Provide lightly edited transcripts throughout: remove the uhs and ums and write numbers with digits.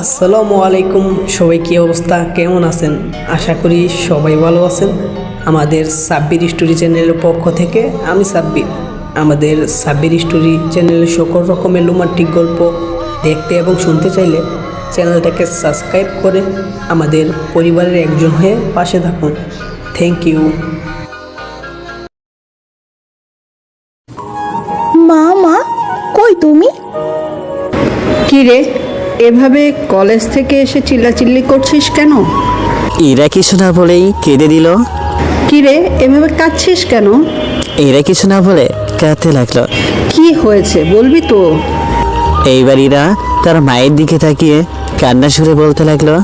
আসসালামু আলাইকুম, সবাই কী অবস্থা, কেমন আছেন? আশা করি সবাই ভালো আছেন। আমাদের সাব্বির স্টোরি চ্যানেলের পক্ষ থেকে আমি সাব্বির। আমাদের সাব্বির স্টোরি চ্যানেলে সকল রকমের রোমান্টিক গল্প দেখতে এবং শুনতে চাইলে চ্যানেলটাকে সাবস্ক্রাইব করে আমাদের পরিবারের একজন হয়ে পাশে থাকুন। Thank you. মা মা কই তুমি? কি রে, এভাবে কলেজ থেকে এসে চিল্লাচিল্লি করছিস কেন? এরা কিছু না বলেই কেঁদে দিল। কি রে, এভাবে কাঁদছিস কেন? এরা কিছু না বলে কাঁদতে লাগলো। কি হয়েছে বলবি তো? এইবার ইরা তার মায়ের দিকে তাকিয়ে কান্না সুরে বলতে লাগলো,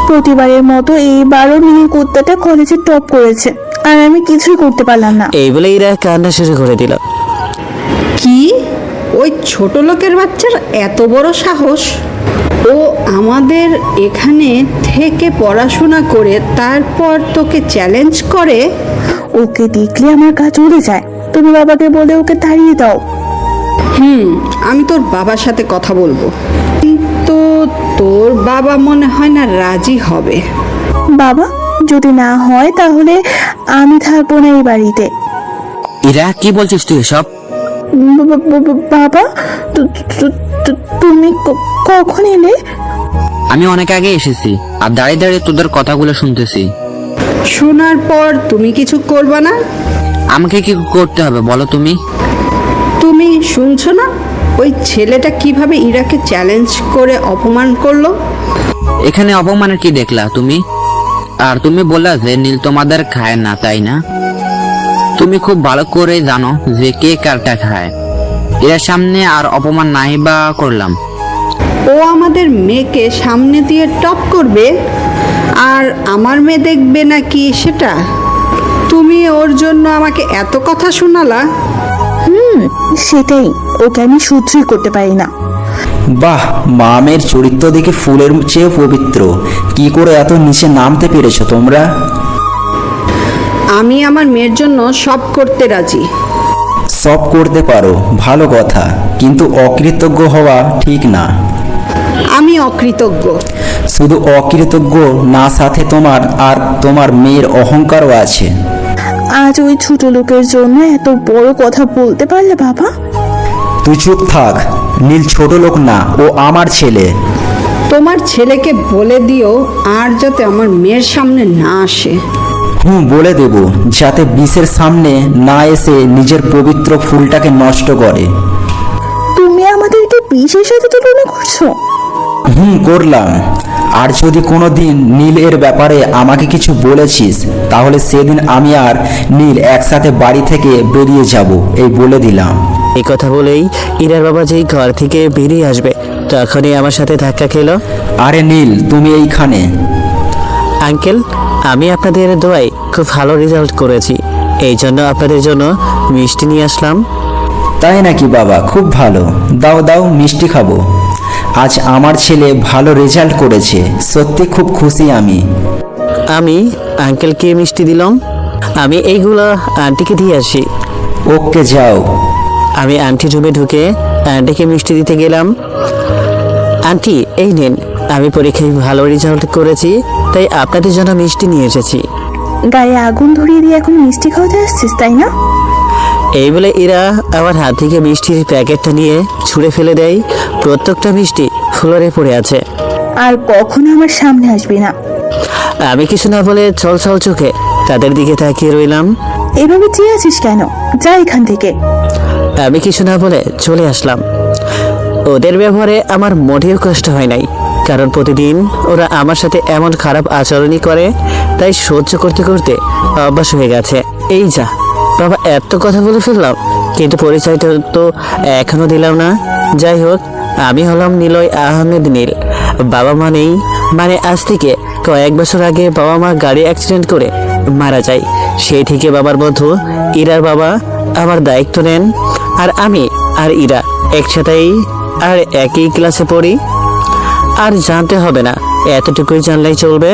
প্রতিবারের মতো এইবারও নীল কুত্তাটা কলেজে টপ করেছে আর আমি কিছুই করতে পারলাম না। এই বলে ইরা কান্না শুরু করে দিল। কি, ওই ছোট লোকের বাচ্চার এত বড় সাহস? ও আমাদের এখানে থেকে পড়াশোনা করে তারপর তোকে চ্যালেঞ্জ করে? ওকে দেখলে আমার গা জ্বলে যায়। তুমি বাবাকে বলে ওকে তাড়িয়ে দাও। আমি তোর বাবার সাথে কথা বলবো, কিন্তু তোর বাবা মনে হয় না রাজি হবে। বাবা যদি না হয় তাহলে আমি থাকবো না এই বাড়িতে। ইরা কি বলছিস তুই এসব? বাবা তুমি কখন এলে? আমি অনেক আগে এসেছি আর দাঁড়িয়ে দাঁড়িয়ে তোদের কথাগুলো শুনতেছি। শোনার পর তুমি কিছু করবা না? আমাকে কি করতে হবে বলো তুমি? তুমি শুনছো না ওই ছেলেটা কিভাবে ইরাকে চ্যালেঞ্জ করে অপমান করলো? এখানে অপমানের কি দেখলা তুমি? আর তুমি বললা যে নীল তোমাদের খায় না, তাই না? তুমি খুব ভালো করে জানো যে কে কারটা খায়। এর সামনে আর অপমান নাই বা করলাম? ও আমাদের মেয়েকে সামনে দিয়ে টপ করবে আর আমার মেয়ে দেখবে নাকি সেটা? তুমি ওর জন্য আমাকে এত কথা শোনালা? সেটাই, ওকে আমি সহ্যই করতে পারি না। বাহ, মামের চরিত্র দেখে ফুলের চেয়ে পবিত্র। কি করে এত নিচে নামতে পেরেছো তোমরা? আমি আমার মেয়ের জন্য সব করতে রাজি। সব করতে পারো, ভালো কথা, কিন্তু অকৃতজ্ঞ হওয়া ঠিক না। আমি অকৃতজ্ঞ? শুধু অকৃতজ্ঞ না, সাথে তোমার মেয়ের অহংকারও আছে। আজ ওই ছোট লোকের জন্য এত বড় কথা বলতে পারলে বাবা? তুই চুপ থাক। নীল ছোট লোক না, ও আমার ছেলে। তোমার ছেলেকে বলে দিও আর যাতে আমার মেয়ের সামনে না আসে। বলে দেব, যাতে বিষের সামনে না এসে নিজের পবিত্র ফুলটাকে নষ্ট করে। তুমি আমাদেরকে বিষের সাথে তুলনা করছো? করলাম। আর যদি কোনোদিন নীল এর ব্যাপারে আমাকে কিছু বলেছিস, তাহলে সেদিন আমি আর নীল একসাথে বাড়ি থেকে বেরিয়ে যাব, এই বলে দিলাম। এই কথা বলেই ইরার বাবা যেই ঘর থেকে বেরিয়ে আসবে তখনই আমার সাথে ধাক্কা খেলো। আরে নীল, তুমি এইখানে? আঙ্কেল, আমি আপনাদের দোয়ায় খুব ভালো রেজাল্ট করেছি, এই জন্য আপনাদের জন্য মিষ্টি নিয়ে আসলাম। তাই নাকি বাবা, খুব ভালো। দাও দাও, মিষ্টি খাবো। আজ আমার ছেলে ভালো রেজাল্ট করেছে, সত্যি খুব খুশি আমি। আমি আঙ্কেলকে মিষ্টি দিলাম। আমি এইগুলো আন্টিকে দিয়ে আসি। ওকে, যাও। আমি আন্টি রুমে ঢুকে আন্টিকে মিষ্টি দিতে গেলাম। আন্টি, এই নিন, আমি পরীক্ষায় ভালো রেজাল্ট করেছি, তাই আপনাদের জন্য মিষ্টি নিয়ে এসেছি। গায়ে আগুন ধরিয়ে দিয়ে এখন মিষ্টি খাওয়াতে আসছিস, তাই না? এই বলে এরা আমার হাত থেকে মিষ্টির প্যাকেটটা নিয়ে ছুঁড়ে ফেলে দেয়। প্রত্যেকটা মিষ্টি ফ্লোরে পড়ে আছে। আর কখনো আমার সামনে আসবি না। আমি কিছু না বলে ছল ছল চোখে তাদের দিকে তাকিয়ে রইলাম। এভাবে চেয়ে আছিস কেন? যা এখান থেকে। আমি কিছু না বলে চলে আসলাম। ওদের ব্যবহারে আমার মোটেও কষ্ট হয় নাই, কারণ প্রতিদিন ওরা আমার সাথে এমন খারাপ আচরণই করে, তাই সহ্য করতে করতে অভ্যাস হয়ে গেছে। এই যা বাবা, এত কথা বলে ফেললাম, কিন্তু পরিচয়টা তো এখনো দিলাম না। যাই হোক, আমি হলাম নিলয় আহমেদ নীল। বাবা মানে আজ থেকে কয়েক বছর আগে বাবা মা গাড়ি অ্যাক্সিডেন্ট করে মারা যায়। সেই থেকে বাবার বন্ধু ইরার বাবা আমার দায়িত্ব নেন, আর আমি আর ইরা একসাথেই আর একই ক্লাসে পড়ি। আর জানতে হবে না, এতটুকুই জানলেই চলবে।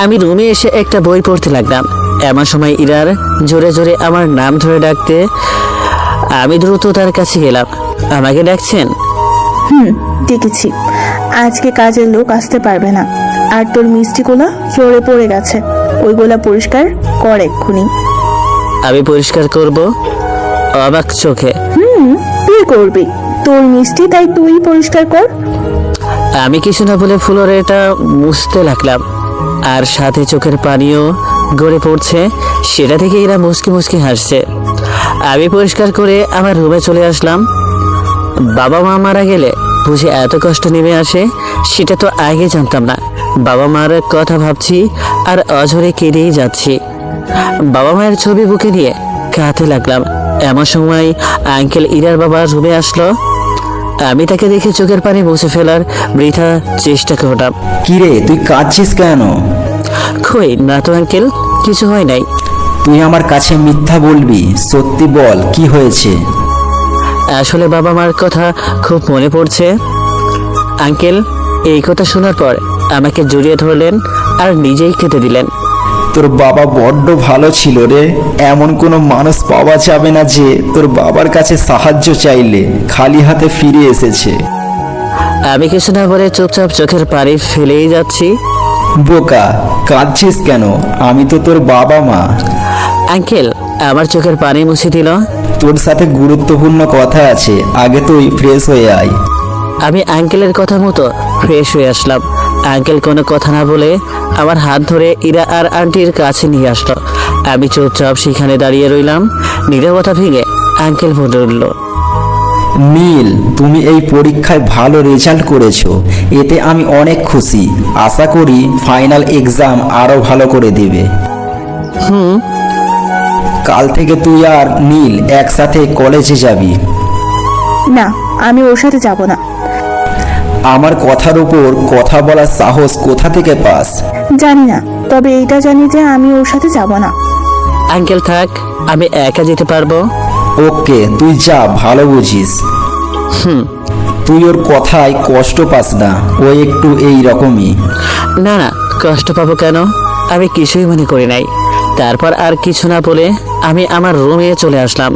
আমি রুমে এসে একটা বই পড়তে লাগলাম। এমন সময় ইরার জোরে জোরে আমার নাম ধরে ডাকতে আমি দ্রুত তার কাছে গেলাম। আমাকে ডাকছেন? দেখেছি। আজকে কাজের লোক আসতে পারবে না। আর তোর মিষ্টিগুলা ফ্লোরে পড়ে গেছে, ওইগুলা পরিষ্কার কর এক্ষুনি। আমি পরিষ্কার করব অবাক চোখে। তুই করবি, তোর মিষ্টি, তাই তুই পরিষ্কার কর। আমি কিছু না বলে ফ্লোরেটা মুছতে লাগলাম, আর সাথে চোখের পানিও গড়ে পড়ছে। সেটা থেকে এরা মুচকি মুচকি হাসছে। আমি পরিষ্কার করে আমার রুমে চলে আসলাম। বাবা মা মারা গেলে বুঝে এত কষ্ট নেমে আসে, সেটা তো আগে জানতাম না। বাবা মার কথা ভাবছি আর অঝরে কেঁদেই যাচ্ছি। বাবা মায়ের ছবি বুকে নিয়ে কাঁদতে লাগলাম। এমন সময় আঙ্কেল ইরার বাবা রুমে আসলো। আমি তাকে দেখে চোখের পানি মুছে ফেলার বৃথা চেষ্টা করলাম। কিরে, তুই কাঁদছিস কেন? কই না তো আঙ্কেল, কিছু হয় নাই। তুই আমার কাছে মিথ্যা বলবি, সত্যি বল কি হয়েছে? আসলে বাবা মার কথা খুব মনে পড়ছে। আঙ্কেল এই কথা শোনার পর আমাকে জড়িয়ে ধরলেন আর নিজেই খেতে দিলেন। তোর বাবা বড্ড ভালো ছিল রে। এমন কোনো মানুষ পাওয়া যাবে না যে তোর বাবার কাছে সাহায্য চাইলে খালি হাতে ফিরে এসেছে। আমি কিছু না বলে চুপচাপ চোখের পানি ফেলেই যাচ্ছি। বোকা, কাঁদছিস কেন? আমি তো তোর বাবা মা। আঙ্কেল আমার চোখের পানি মুছে দিল। তোর সাথে গুরুত্বপূর্ণ কথা আছে, আগে তুই ফ্রেশ হয়ে আয়। আমি আঙ্কেলের কথা মতো ফ্রেশ হয়ে আসলাম। আঙ্কেল কোনো কথা না বলে আমার হাত ধরে ইরা আর আন্টির কাছে নিয়ে আসলো। আমি চুপচাপ সেখানে দাঁড়িয়ে রইলাম। নীরবতা ভেঙে আঙ্কেল বলে উঠল, নীল, তুমি এই পরীক্ষায় ভালো রেজাল্ট করেছো, এতে আমি অনেক খুশি। আশা করি ফাইনাল এক্সাম আরো ভালো করে দেবে। কাল থেকে তুই আর নীল একসাথে কলেজে যাবি। না, আমি ওর সাথে যাব না। আমার কথার উপর কথা বলার সাহস কোথা থেকে পাস? জানি না, তবে এইটা জানি যে আমি ওর সাথে যাব না। আঙ্কেল থাক, আমি একা যেতে পারবো। ওকে, তুই যা, ভালো বুঝিস। তুই ওর কথায় কষ্ট পাস না, ও একটু এই রকমই। না না, কষ্ট পাবো কেন? আমি কিছুই মনে করি নাই। তারপর আর কিছু না বলে আমি আমার রুমে চলে আসলাম।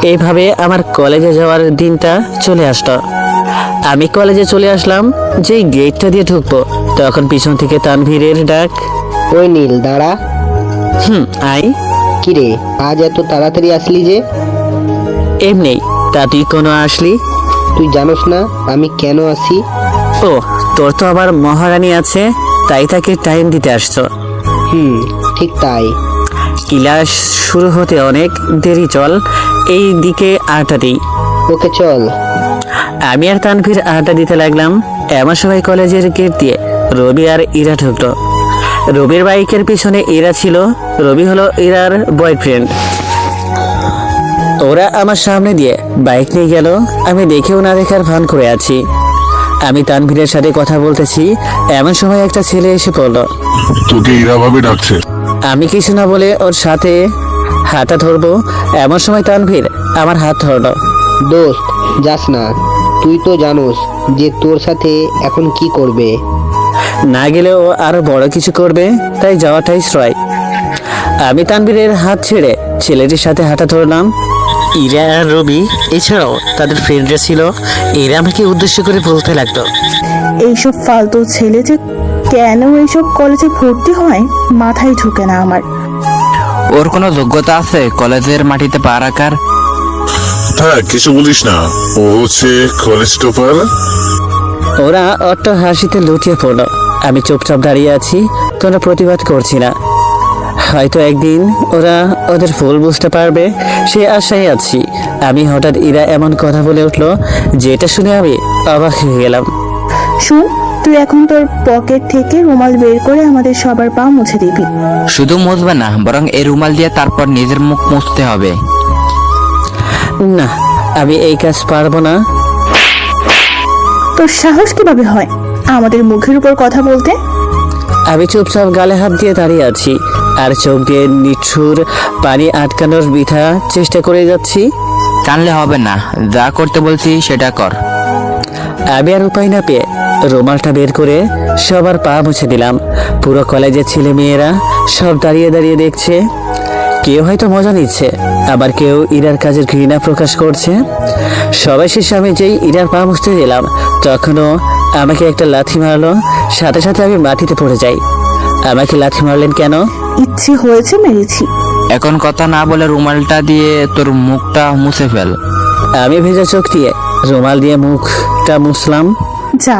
এইভাবে আমার কলেজে যাওয়ার দিনটা চলে আসলো। আমি কলেজে চলে আসলাম, যেই গেটটা দিয়ে ঢুকবো তখন পিছন থেকে তানভীরের ডাক। ওই নীল, দাঁড়া। আই। কিরে, আজ এত তাড়াতাড়ি আসলি যে? এমনি, তা তুই কোনো আসলি? তুই জানোস না আমি কেন আসি? ও, তোর তো আবার মহারানী আছে, তাই তাকে টাইম দিতে আসছো। ঠিক তাই। ক্লাস শুরু হতে অনেক দেরি, চল এই দিকে আড্ডা দিই। ওকে চল। আমি আর তানভীর আড্ডা দিতে লাগলাম। এমন সময় কলেজের গেট দিয়ে রবি আর ইরা ঢুকলো। রবির বাইকের পিছনে ইরা ছিল। রবি হলো ইরার বয়ফ্রেন্ড। ওরা আমার সামনে দিয়ে বাইক নিয়ে গেল। আমি দেখেও না দেখার ভান করে আছি। আমি তানভীরের সাথে কথা বলতেছি, এমন সময় একটা ছেলে এসে পড়লো। তোকে ইরা ভাবে ডাকছে। আমি কিছু না বলে ওর সাথে হাতটা ধরবো, এমন সময় তানভীর আমার হাত ধরলো। দোস্ত, যাস না। তুই তো জানোস যে তোর সাথে এখন কি করবে। না গেলেও আরো বড় কিছু করবে, তাই যাওয়াটাই শ্রয়। আমি তানভীরের হাত ছেড়ে ছেলেটির সাথে হাঁটা ধরলাম। ইরা আর রবি এছাড়াও তাদের ফ্রেন্ডরা ছিল। এরা আমাকে উদ্দেশ্য করে বলতে লাগলো, এইসব ফালতু ছেলে যে কেন এইসব কলেজে ভর্তি হয় মাথায় ঢুকে না আমার। ওর কোনো যোগ্যতা আছে কলেজের মাটিতে পা রাখার? হ্যাঁ, কিছু বলিস না, ও হচ্ছে কলেজ টপার। ওরা অট্ট হাসিতে লুটিয়ে পড়লো। আমি চুপচাপ দাঁড়িয়ে আছি, কোনো প্রতিবাদ করছি না। হয়তো একদিন ওরা ওদের ভুল বুঝতে পারবে, সে আশায় আছি। আমি হঠাৎ ইরা এমন কথা বলে উঠলো, যেটা শুনে আমি অবাক হয়ে গেলাম। শুন, তুই এখন তোর পকেট থেকে রুমাল বের করে আমাদের সবার পা মুছে দিবি। শুধু মুছবে না, বরং এই রুমাল দিয়ে তারপর নিজের মুখ মুছতে হবে। না, আমি এই কাজ পারবো না। তোর সাহস কিভাবে হয় আমাদের মুখের উপর কথা বলতে? আমি চুপচাপ গালে হাত দিয়ে দাঁড়িয়ে আছি আর চোখ দিয়ে নিঠুর পানি আটকানোর বৃথা চেষ্টা করে যাচ্ছি। কানলে হবে না, যা করতে বলছি সেটা কর। আমি আর উপায় না পেয়ে রুমালটা বের করে সবার পা মুছে দিলাম। পুরো কলেজের ছেলে মেয়েরা সব দাঁড়িয়ে দাঁড়িয়ে দেখছে। কেউ হয়তো মজা নিচ্ছে, আবার কেউ ইরার কাজের ঘৃণা প্রকাশ করছে। সবাই শেষে আমি যেই ইরার পা মুছতে দিলাম, তখনও আমাকে একটা লাথি মারলো। সাথে সাথে আমি মাটিতে পড়ে যাই। আমাকে লাথি মারলেন কেন? ইচ্ছে হয়েছে মেরেছি। এখন কথা না বলে রুমালটা দিয়ে তোর মুখটা মুছে ফেল। আমি ভেজা চোখ দিয়ে রুমাল দিয়ে মুখটা মুছলাম। যা,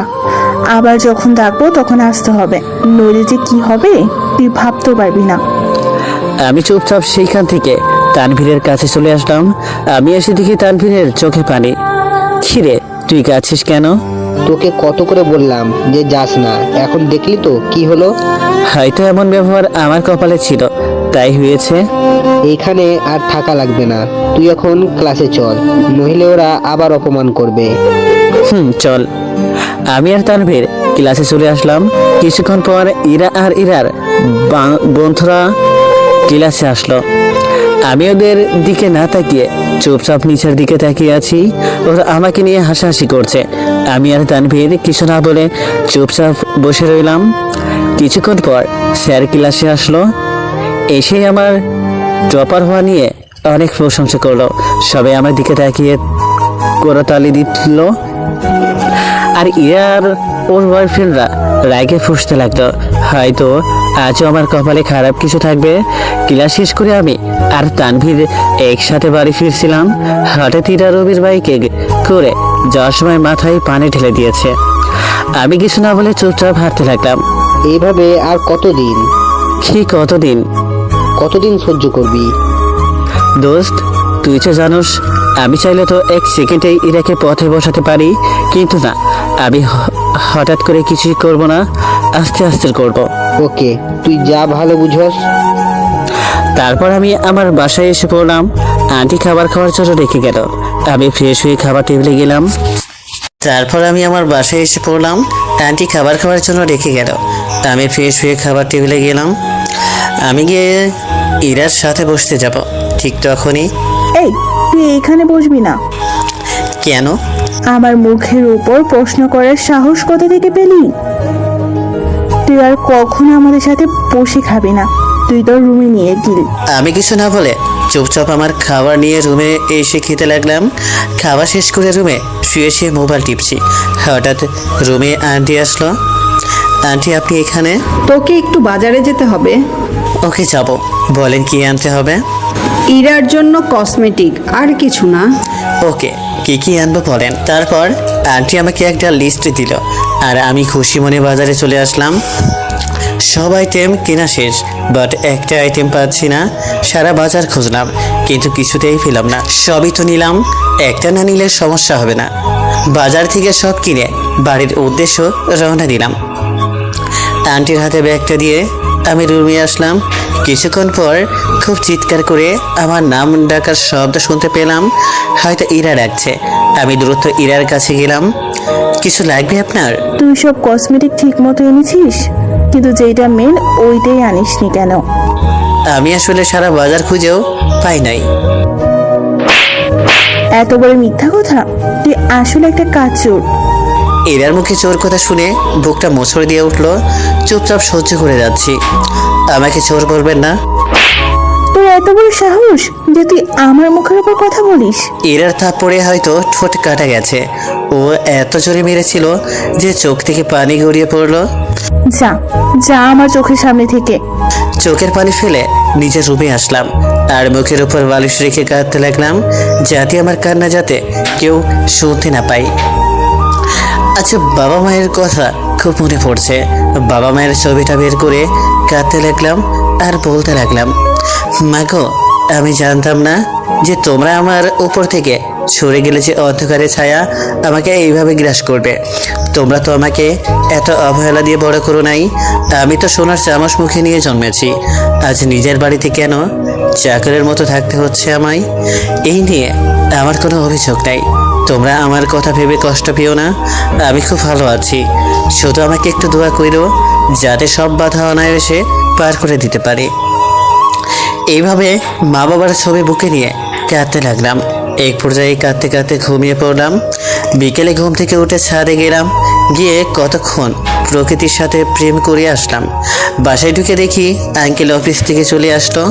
আবার যখন ডাকবো তখন আসতে হবে, নইলে যে কি হবে তুই ভাবতেও পারবি না। আমি চুপচাপ সেইখান থেকে তানভীরের কাছে চলে আসলাম। আমি এসে দেখি তানভীরের চোখে পানি। খিরে, তুই কাছিস কেন? তোকে কত করে বললাম যে যাস না, এখন দেখলি তো কি হলো। হয়তো এমন ব্যবহার আমার কপালে ছিল, তাই হয়েছে। এইখানে আর থাকা লাগবে না, তুই এখন ক্লাসে চল, নইলে ওরা আবার অপমান করবে। চল। আমি আর তানভীর ক্লাসে চলে আসলাম। কিছুক্ষণ পর ইরা আর ইরার বন্ধুরা ক্লাসে আসলো। আমি ওদের দিকে না তাকিয়ে চুপচাপ নিচের দিকে তাকিয়ে আছি। ওরা আমাকে নিয়ে হাসাহাসি করছে। আমি আর তানভীর কিছু না বলে চুপচাপ বসে রইলাম। কিছুক্ষণ পর স্যার ক্লাসে আসলো। এসে আমার টপার হওয়া নিয়ে অনেক প্রশংসা করলো। সবাই আমার দিকে তাকিয়ে করতালি দিল। আর ইয়ার ওর বয়ফ্রেন্ডরা রাগে ফুঁসতে লাগলো। হয়তো আজও আমার কপালে খারাপ কিছু থাকবে। ক্লাস শেষ করে আমি আর তানভীর একসাথে বাড়ি ফিরছিলাম। হঠাৎ ইরা রবির বাইকে করে যাওয়ার সময় মাথায় পানি ঢেলে দিয়েছে। আমি কিছু না বলে চুপচাপ হাঁটতে লাগলাম। এইভাবে আর কতদিন কতদিন সহ্য করবি? দোস্ত, তুই তো জানোস আমি চাইলে তো এক সেকেন্ডেই ইরাকে পথে বসাতে পারি, কিন্তু না, আমি হঠাৎ করে কিছুই করব না, আস্তে আস্তে করব। ওকে, তুই যা ভালো বুঝস। তারপর আমি আমার বাসায় এসে পড়লাম। আন্টি খাবার খাওয়ার জন্য রেখে গেল। আমি ফ্রেশ হয়ে খাবার টেবিলে গেলাম। আমি গিয়ে ইরার সাথে বসতে যাব। ঠিক তখনই, এই, তুই এখানে বসবি না। কেন? আমার মুখের উপর প্রশ্ন করার সাহস কোথা থেকে পেলি? তুই আর কখনো আমাদের সাথে বসে খাবি না, তুই তোর রুমে নিয়ে গিল। আমি কিছু না বলে চুপচাপ আমার খাবার নিয়ে রুমে এসে খেতে লাগলাম। খাবার শেষ করে রুমে শুয়ে শুয়ে মোবাইল টিপছি। হঠাৎ রুমে আন্টি আসলো। আন্টি, আপনি এখানে? তোকে একটু বাজারে যেতে হবে। ওকে, যাব। বলেন কি আনতে হবে? ইরার জন্য কসমেটিক, আর কিছু না। ওকে, কি আনবো বলেন। তারপর আন্টি আমাকে একটা লিস্ট দিল আর আমি খুশি মনে বাজারে চলে আসলাম। সব আইটেম কেনা শেষ, বাট একটা আইটেম পাচ্ছি না। সারা বাজার খুঁজলাম, কিন্তু কিছুতেই পেলাম না। সবই তো নিলাম, একটা না নিলে সমস্যা হবে না। বাজার থেকে সব কিনে বাড়ির উদ্দেশ্য রওনা দিলাম। আন্টির হাতে ব্যাগটা দিয়ে আমি রুমে আসলাম। কিছুক্ষণ পর খুব চিৎকার করে আমার নাম ডাকার শব্দ শুনতে পেলাম। হয়তো ইরা ডাকছে। আমি দ্রুত ইরার কাছে গেলাম। কিছু লাগবে আপনার? তুই সব কসমেটিক ঠিক মতো এনেছিস, কিন্তু যেটা মেন ওইটাই আনিসনি কেন? আমি আসলে সারা বাজার খুঁজেও পাই নাই। এত বড় মিথ্যা কথা! তুই আসলে একটা কাচুর। ইরার মুখে চোর কথা শুনে বুকটা মোচড় দিয়ে উঠলো। চুপচাপ সহ্য করে যাচ্ছি। আমাকে চোর বলবেন না। তোর এত বড় সাহস যে তুই আমার মুখের উপর কথা বলিস? ইরার থাপ্পড়ে হয়তো ঠোঁট কাটা গেছে। ও এত জোরে মেরেছিল যে চোখ থেকে পানি গড়িয়ে পড়লো। যা যা আমার চোখের সামনে থেকে। চোখের পানি ফেলে নিজের রুমে আসলাম আর মুখের উপর বালিশ রেখে কাঁদতে লাগলাম, যাতে আমার কান্না যাতে কেউ শুনতে না পায়। আচ্ছা, বাবা মায়ের কথা খুব মনে পড়ছে। বাবা মায়ের ছবিটা বের করে কাঁদতে লাগলাম আর বলতে লাগলাম, মা গো, আমি জানতাম না যে তোমরা আমার উপর থেকে সরে গেলে যে অন্ধকারের ছায়া আমাকে এইভাবে গ্রাস করবে। তোমরা তো আমাকে এত অবহেলা দিয়ে বড় করো নাই। আমি তো সোনার চামচ মুখে নিয়ে জন্মেছি। আজ নিজের বাড়িতে কেন চাকরের মতো থাকতে হচ্ছে আমায়? এই নিয়ে আমার কোনো অভিযোগ নাই। তোমরা আমার কথা ভেবে কষ্ট পেও না, আমি খুব ভালো আছি। শুধু আমাকে একটু দোয়া করো যাতে সব বাধা অনায়াসে পার করে দিতে পারি। এইভাবে মা বাবার ছবি বুকে নিয়ে কাঁদতে লাগলাম। এক পর্যায়ে কাঁদতে কাঁদতে ঘুমিয়ে পড়লাম। বিকেলে ঘুম থেকে উঠে ছাদে গেলাম। গিয়ে কতক্ষণ প্রকৃতির সাথে প্রেম করে আসলাম। বাসায় ঢুকে দেখি আঙ্কেল অফিস থেকে চলে আসলো।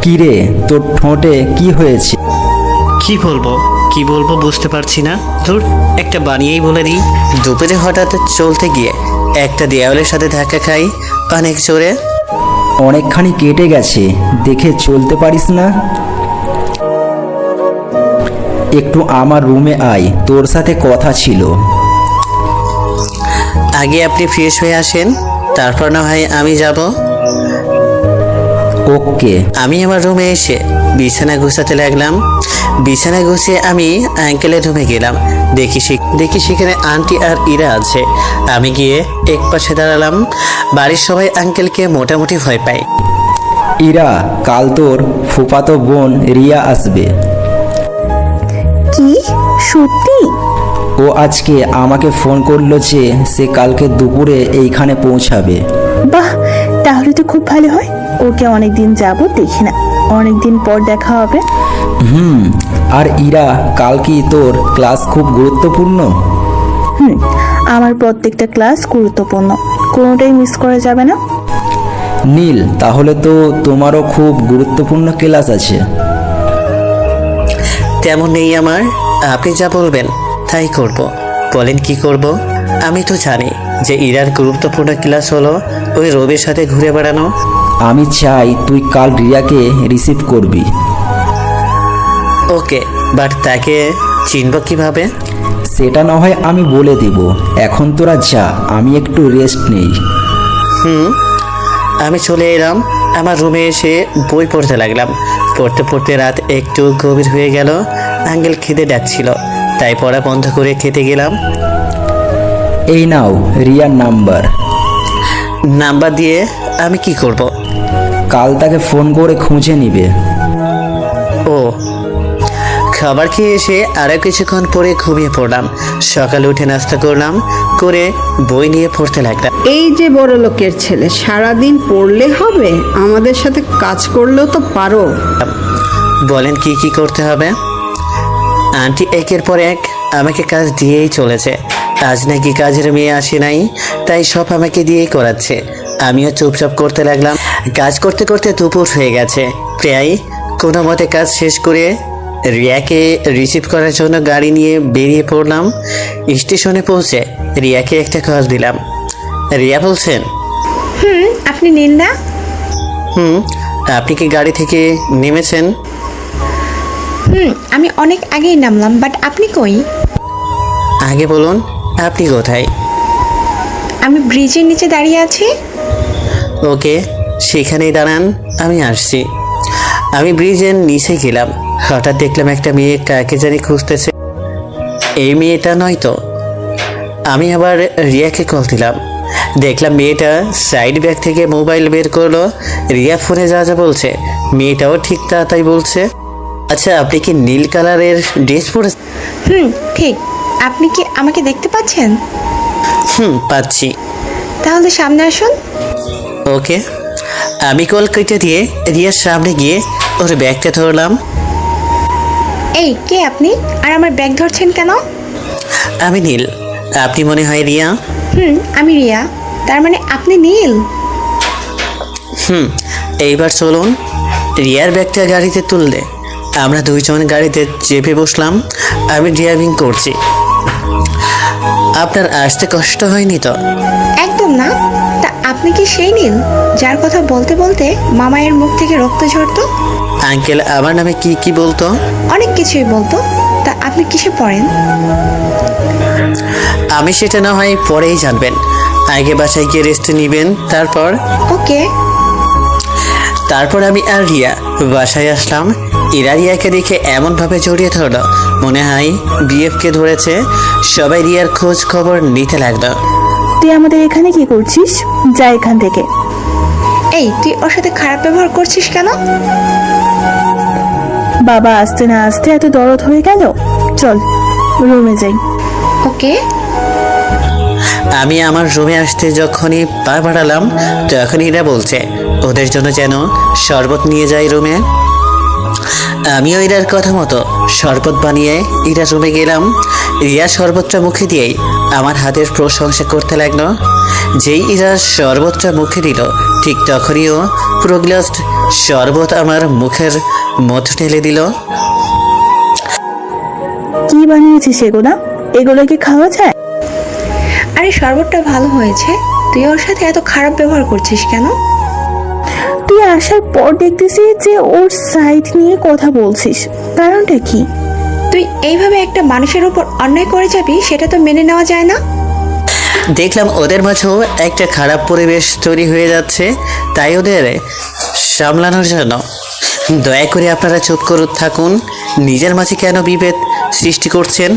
কি রে, তোর ঠোঁটে কি হয়েছে? কি বলবো বুঝতে পারছি না। ধুর, একটা বানিয়েই বলে দিই। দুপুরে হঠাৎ চলতে গিয়ে একটা দেওয়ালের সাথে ধাক্কা খাই অনেক জোরে। অনেকখানি কেটে গেছে, দেখে চলতে পারিস না? একটু আমার রুমে আয়, তোর সাথে কথা ছিল। আগে আপনি ফ্রেশ হয়ে আসেন, তারপর না হয় আমি যাব। ওকে। আমি আমার রুমে এসে বিছানা গুছাতে লাগলাম। বিছানা গুছিয়ে আমি আঙ্কেলের রুমে গেলাম। দেখি সেখানে আন্টি আর ইরা আছে। আমি গিয়ে এক পাশে দাঁড়ালাম। বাড়ির সবাই আঙ্কেলকে মোটামুটি ভয় পায়। ইরা, কাল তোর ফুফাতো বোন রিয়া আসবে। কি সত্যি? ও আজকে আমাকে ফোন করলো যে সে কালকে দুপুরে এইখানে পৌঁছাবে। বাহ, তাহলে তো খুব ভালো হয়। ওকে অনেকদিন যাব দেখি না, অনেকদিন পর দেখা হবে। আর ইরা, কাল কি তোর ক্লাস খুব গুরুত্বপূর্ণ? আমার প্রত্যেকটা ক্লাস গুরুত্বপূর্ণ, কোনোটাই মিস করা যাবে না। নীল, তাহলে তো তোমারও খুব গুরুত্বপূর্ণ ক্লাস আছে। তেমন নেই আমার, আপনি যা বলবেন তাই করব। বলেন কি করব? আমি তো জানি যে ইরার গুরুত্বপূর্ণ ক্লাস হলো ওই রবির সাথে ঘুরে বেড়ানো। আমি চাই তুই কাল রিয়াকে রিসিভ করবি। ওকে, বাট তাকে চিনব কিভাবে? সেটা না হয় আমি বলে দিব, এখন তোরা যা, আমি একটু রেস্ট নেই। আমি চলে এলাম। আমার রুমে এসে বই পড়তে লাগলাম। পড়তে পড়তে রাত একটু গভীর হয়ে গেল। আঙ্কেল খেতে ডাকছিল, তাই পড়া বন্ধ করে খেতে গেলাম। এই নাও রিয়ার নাম্বার দিয়ে আমি কি করব? কাল তাকে ফোন করে খুঁজে নিবে। ও, খাবার খেয়ে এসে আরও কিছুক্ষণ পরে ঘুমিয়ে পড়লাম। সকালে উঠে নাস্তা করলাম, করে বই নিয়ে পড়তে লাগলাম। এই যে বড় লোকের ছেলে, সারাদিন পড়লে হবে? আমাদের সাথে কাজ করলেও তো পারো। বলেন কি কি করতে হবে? আন্টি একের পর এক আমাকে কাজ দিয়েই চলেছে। আজ নাকি কাজের মেয়ে আসে নাই, তাই সব আমাকে দিয়েই করাচ্ছে। আমিও চুপচাপ করতে লাগলাম। কাজ করতে করতে দুপুর হয়ে গেছে প্রায়। কোনো মতে কাজ শেষ করে রিয়াকে রিসিভ করার জন্য গাড়ি নিয়ে বেরিয়ে পড়লাম। স্টেশনে পৌঁছে রিয়াকে একটা কল দিলাম। রিয়া বলছেন? আপনি নীল না? আপনি কি গাড়ি থেকে নেমেছেন? আমি অনেক আগেই নামলাম, বাট আপনি কই? আগে বলুন, আপনি কোথায়? আমি ব্রিজের নিচে দাঁড়িয়ে আছি। ওকে, সেখানেই দাঁড়ান, আমি আসছি। আমি ব্রিজের নিচে গেলাম। হঠাৎ দেখলাম একটা মেয়ে কাকে জানি খুঁজতেছে। এই মেয়েটা নয় তো? আমি আবার রিয়াকে কল দিলাম। দেখলাম মেয়েটা সাইড ব্যাগ থেকে মোবাইল বের করলো। রিয়া ফোনে যা যা বলছে মেয়েটাও ঠিক তাই বলছে। আচ্ছা, আপনি কি নীল কালারের ড্রেস পরেছেন? ঠিক। আপনি কি আমাকে দেখতে পাচ্ছেন? পাচ্ছি। তাহলে সামনে আসুন। ওকে। আমি কল কেটে দিয়ে রিয়ার সামনে গিয়ে ওর ব্যাগটা ধরলাম। এই, কে আপনি? আর আমার ব্যাগ ধরছেন কেন? আমি নীল, আপনি মনে হয় রিয়া। আমি রিয়া। তার মানে আপনি নীল? এইবার চলুন। রিয়ার ব্যাগটা গাড়িতে তুললে আমরা দুইজন গাড়িতে চেপে বসলাম। আমি ড্রাইভিং করছি। আপনার আসতে কষ্ট হয়নি তো? একদম না। তা আপনি কি সেই নীল যার কথা বলতে বলতে মামায়ের মুখ থেকে রক্ত ঝরতো? আঙ্কেল আমার নামে কি কি বলতো? অনেক কিছুই বলতো। তা আপনি কিসে পড়েন? আমি সেটা না হয় পরেই জানবেন। আগে বাসায় গিয়ে রেস্ট নেবেন, তারপর। ওকে। তারপর আমি আর রিয়া বাসায় আসলাম। ইরা রিয়াকে দেখে এমনভাবে জড়িয়ে ধরলো মনে হয় বিএফকে ধরেছে। সবাই রিয়ার খোঁজ খবর নিতে লাগলো। তুই আমাদের এখানে কি করছিস? যা এখান থেকে। এই, তুই ওর সাথে খারাপ ব্যবহার করছিস কেন? বাবা আসতে না আসতে এত দরদ হয়ে গেল। চল রুমে যাই। ওকে। আমি আমার রুমে আসতে যখনই পা বাড়ালাম তখন ইরা বলছে ওদের জন্য যেন শরবত নিয়ে যাই রুমে। আমিও ইরার কথা মতো শরবত বানিয়ে ইরা রুমে গেলাম। রিয়া শরবতটা মুখে দিয়েই আমার হাতের প্রশংসা করতে লাগলো। যেই ইরা শরবতটা মুখে দিল ঠিক তখনইও পুরো গ্লাস শরবত আমার মুখের মধ্যে ঢেলে দিল। কি বানিয়েছিস এগুলা? এগুলো কি খাওয়া যায়? আরে শরবতটা ভালো হয়েছে, তুই ওর সাথে এত খারাপ ব্যবহার করছিস কেন? তুই আসার পর দেখতেছি যে ওর সাইড নিয়ে কথা বলছিস, কারণটা কি? তুই এইভাবে একটা মানুষের উপর অন্যায় করে যাবি, সেটা তো মেনে নেওয়া যায় না। দেখলাম ওদের মাঝেও একটা খারাপ পরিবেশ তৈরি হয়ে যাচ্ছে, তাই ওদের সামলানোর জন্য দয়া করে আপনারা চুপ করে থাকুন। নিজের মাঝে কেন বিভেদ সৃষ্টি করছেন?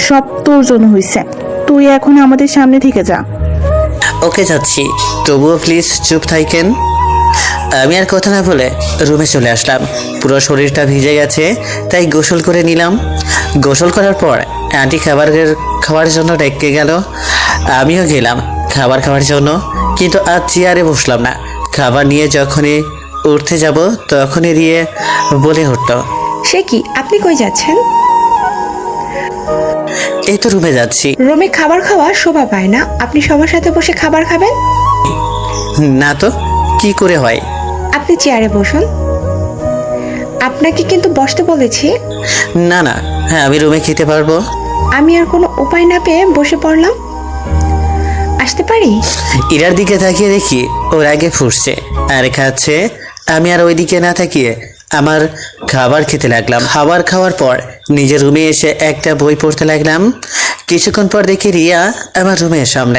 সব তোর জন্য হয়েছে। তুই এখন আমাদের সামনে থেকে যা। ওকে যাচ্ছি, তবুও প্লিজ চুপ থাকেন। আমি আর কথা না বলে রুমে চলে আসলাম। পুরো শরীরটা ভিজে গেছে, তাই গোসল করে নিলাম। গোসল করার পর আন্টি খাওয়ার জন্য ডেকে গেল। আমিও গেলাম খাবার খাওয়ার জন্য, কিন্তু আজ চেয়ারে বসলাম না। খাবার নিয়ে যখনই উঠতে যাব তখনই দিয়ে বলে উঠল, সে কি, আপনি কই যাচ্ছেন? এই তো রুমে যাচ্ছি। রুমে খাবার খাওয়া শোভা পায় না, আপনি সবার সাথে বসে খাবার খাবেন? না তো, কি করে হয়? আপনি চেয়ারে বসুন। আপনাকে কিন্তু বসতে বলেছি। না না, হ্যাঁ আমি রুমে খেতে পারবো। আমি আর কোনো উপায় না পেয়ে বসে পড়লাম। আসতে পারি? ইরার দিকে তাকিয়ে দেখি ওর আগে ফুটছে আর খাচ্ছে। আমি আর ওই দিকে না তাকিয়ে আমার খাবার খেতে লাগলাম। খাবার খাওয়ার পর নিজের রুমে এসে একটা বই পড়তে লাগলাম। কিছুক্ষণ পর দেখি রিয়া আমার রুমের সামনে।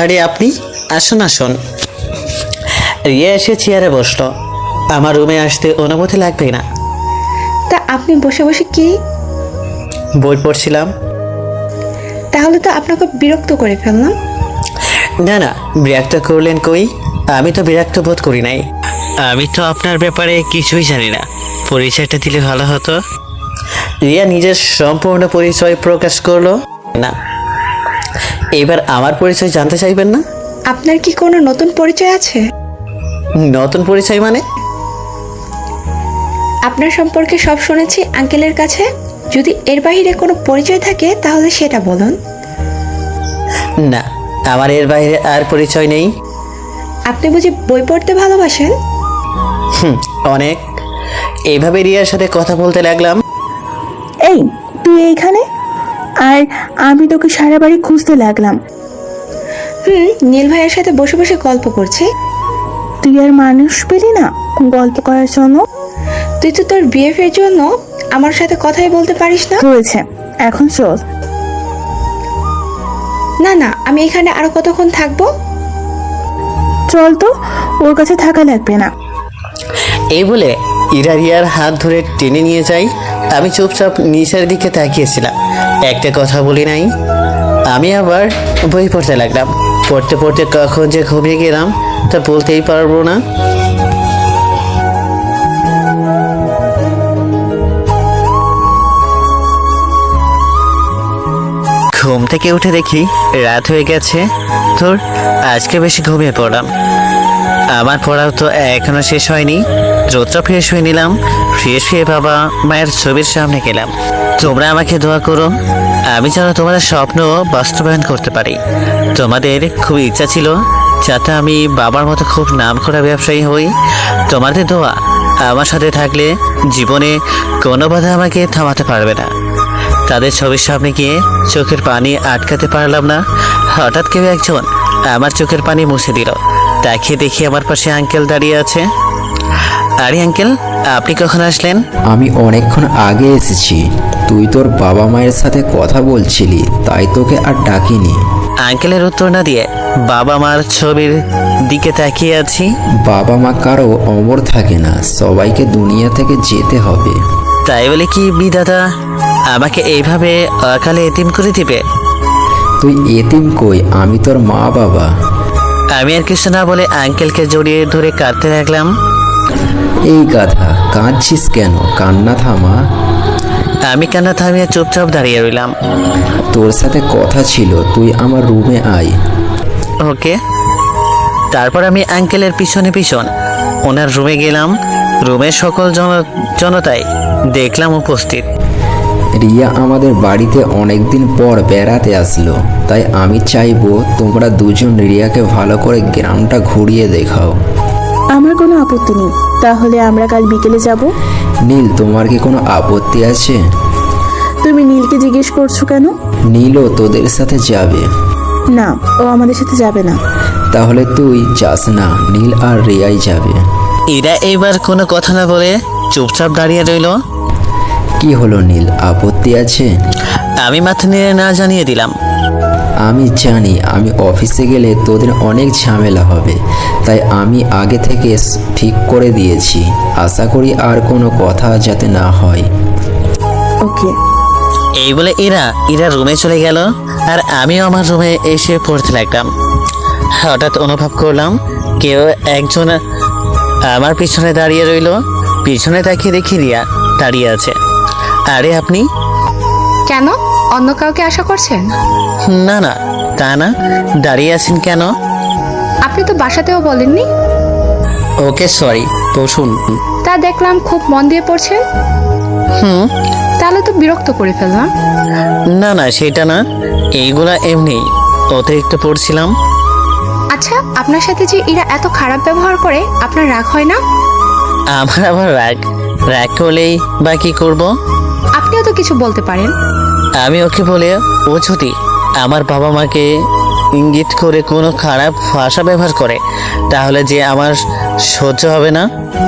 আরে আপনি আসুন আসুন। রিয়া এসে চেয়ারে বসলো। আমার রুমে আসতে অনুমতি লাগবে না। তা আপনি বসে বসে কি? বই পড়ছিলাম। তাহলে তো আপনাকে বিরক্ত করে ফেললাম। না না, বিরক্ত করলেন কই? আমি তো বিরক্ত বোধ করি নাই। আমি তো আপনার ব্যাপারে কিছুই জানি না, পরিচয়টা দিলে ভালো হতো। রিয়া নিজের সম্পূর্ণ পরিচয় প্রকাশ করলো না। এবার আমার পরিচয় জানতে চাইবেন না? আপনার কি কোনো নতুন পরিচয় আছে? নতুন পরিচয় মানে? আপনার সম্পর্কে সব শুনেছি আঙ্কেলের কাছে। যদি এর বাইরে কোনো পরিচয় থাকে তাহলে সেটা বলুন। না, আমার এর বাইরে আর পরিচয় নেই। আপনি বুঝি বই পড়তে ভালোবাসেন? অনেক। এইভাবে রিয়ার সাথে কথা বলতে লাগলাম। এই, তুই এইখানে? আর আমি তোকে সারা বাড়ি খুঁজতে লাগলাম। নীল ভাইয়ের সাথে বসে বসে গল্প করছি। তুই আর মানুষ পেলি না গল্প করার জন্য? তুই তো তোর বিএফের জন্য আমার সাথে কথাই বলতে পারিস না। হয়েছে, এখন চল। না না, আমি এখানে আরো কতক্ষণ থাকবো? চল তো, ওর কাছে থাকা লাগবে না। এই বলে ইরা রিয়ার হাত ধরে টেনে নিয়ে যাই। আমি চুপচাপ নিচের দিকে তাকিয়েছিলাম, একটা কথা বলি নাই। আমি আবার বই পড়তে লাগলাম। পড়তে পড়তে কখন যে ঘুমিয়ে গেলাম তা বলতেই পারবো না। ঘুম থেকে উঠে দেখি রাত হয়ে গেছে। তোর আজকে বেশি ঘুমিয়ে পড়লাম। আমার পড়াও তো এখনো শেষ হয়নি। রোদটা ফ্রেশ হয়ে নিলাম। ফ্রেশ হয়ে বাবা মায়ের ছবির সামনে গেলাম। তোমরা আমাকে দোয়া করো, আমি যেন তোমাদের স্বপ্ন বাস্তবায়ন করতে পারি। তোমাদের খুব ইচ্ছা ছিল যাতে আমি বাবার মতো খুব নামকরা ব্যবসায়ী হই। তোমাদের দোয়া আমার সাথে থাকলে জীবনে কোনো বাধা আমাকে থামাতে পারবে না। তাদের ছবির সামনে গিয়ে চোখের পানি আটকাতে পারলাম না। হঠাৎ কেউ একজন আমার চোখের পানি মুছে দিল। তাকিয়ে দেখি আমার পাশে আঙ্কেল দাঁড়িয়ে আছে। আরে আঙ্কেল, আপনি কখন আসলেন? আমি অনেকক্ষণ আগে এসেছি। তুই তোর বাবা মায়ের সাথে কথা বলছিলি, তাই তোকে আর ডাকিনি। আঙ্কেলের উত্তর না দিয়ে বাবা মার ছবির দিকে তাকিয়ে আছি। বাবা মা কারো অমর থাকে না, সবাইকে দুনিয়া থেকে যেতে হবে। তাই বলে কি বিধাতা আমাকে এইভাবে অকালে এতিম করে দিবে? তুই এতিম কই, আমি তোর মা বাবা। আমি আর কিছু না বলে আঙ্কেলকে জড়িয়ে ধরে কাঁদতে লাগলাম। এই গাধা, কাঁদছিস কেন? কান্না থামা। আমি কান্না থামিয়ে চুপচাপ দাঁড়িয়ে রইলাম। তোর সাথে কথা ছিল, তুই আমার রুমে আয়। ওকে। তারপর আমি আঙ্কেলের পিছনে পিছন ওনার রুমে গেলাম। রুমের সকল জনতাই দেখলাম উপস্থিত। রিয়া আমাদের বাড়িতে অনেক দিন পর বেড়াতে আসলো, তাই আমি চাইবো তোমরা দুজন রিয়াকে ভালো করে গ্রামটা ঘুরিয়ে দেখাও। আমার কোনো আপত্তি নেই, তাহলে আমরা কাল বিকেলে যাব। নীল, তোমার কি কোনো আপত্তি আছে? তুমি নীলকে জিজ্ঞেস করছো কেন? নীলও তোদের সাথে যাবে। না, ও আমাদের সাথে যাবে না। তাহলে তুই যাস না, নীল আর রিয়াই যাবে। এরা এইবার কোনো কথা না বলে চুপচাপ দাঁড়িয়ে রইল। কি হলো নীল, আপত্তি আছে? আমি মাথা নেড়ে না জানিয়ে দিলাম। আমি জানি আমি অফিসে গেলে তোদের অনেক ঝামেলা হবে, তাই আমি আগে থেকে ঠিক করে দিয়েছি। আশা করি আর কোনো কথা যাতে না হয়। ওকে। এই বলে এরা রুমে চলে গেল, আর আমিও আমার রুমে এসে পড়তে লাগলাম। হঠাৎ অনুভব করলাম কেউ একজন আমার পিছনে দাঁড়িয়ে রইল। পিছনে তাকিয়ে দেখি রিয়া দাঁড়িয়ে আছে। আরে আপনি? কেন, অন্য কাউকে আশা করছেন? না না, তা না, দাঁড়িয়ে আছেন কেন? আপনি তো বাসাতেও বলেননি। ওকে সরি, বসুন। তা দেখলাম খুব মন দিয়ে পড়ছেন। তাহলে তো বিরক্ত করে ফেললাম। না না, সেটা না, এইগুলা এমনি অতিরিক্ত পড়ছিলাম। আচ্ছা, আপনার সাথে যে এরা এত খারাপ ব্যবহার করে, আপনার রাগ হয় না? আমার আবার রাগ করলেই বা কি করবো? আপনিও তো কিছু বলতে পারেন। আমি ওকে বলে ও যদি আমার বাবা মাকে ইঙ্গিত করে কোনো খারাপ ভাষা ব্যবহার করে, তাহলে যে আমার সহ্য হবে না।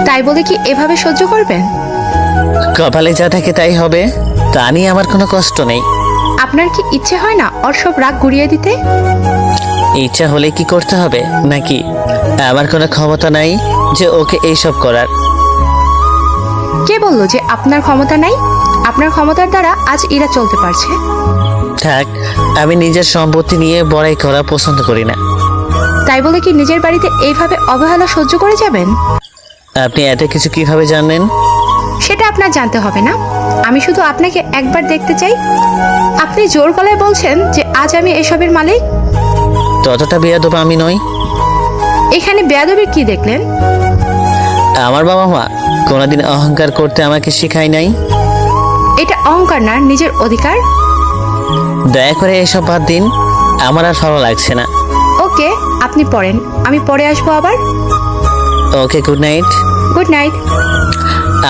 তাই বলে কি এভাবে সহ্য করবেন? কপালে যা থাকে তাই হবে, তা নিয়ে আমার কোনো কষ্ট নেই। আপনার কি ইচ্ছে হয় না ওর সব রাগ গুড়িয়ে দিতে? ইচ্ছা হলে কি করতে হবে নাকি? আমার কোনো ক্ষমতা নাই যে ওকে এইসব করার। কে বললো যে আপনার ক্ষমতা নাই? আপনার ক্ষমতার দ্বারা আজ এরা চলতে পারছে। থাক, আমি নিজের সম্পত্তি নিয়ে বড়াই করা পছন্দ করি না। তাই বলে কি নিজের বাড়িতে এইভাবে অবহেলা সহ্য করে যাবেন? আপনি এত কিছু কিভাবে জানলেন? সেটা আপনার জানতে হবে না। আমি শুধু আপনাকে একবার দেখতে চাই। আপনি জোর গলায় বলছেন যে আজ আমি এসবের মালিক। ততটা বেয়াদব আমি নই। এখানে বেয়াদবির কি দেখলেন? আমার বাবা মা কোনোদিন অহংকার করতে আমাকে শেখায় নাই। এটা অহংকার না, নিজের অধিকার। দয়া করে এসব বাদ দিন, আমার আর ভালো লাগছে না। ওকে, আপনি পড়েন, আমি পরে আসবো আবার। ওকে, গুড নাইট। Good night.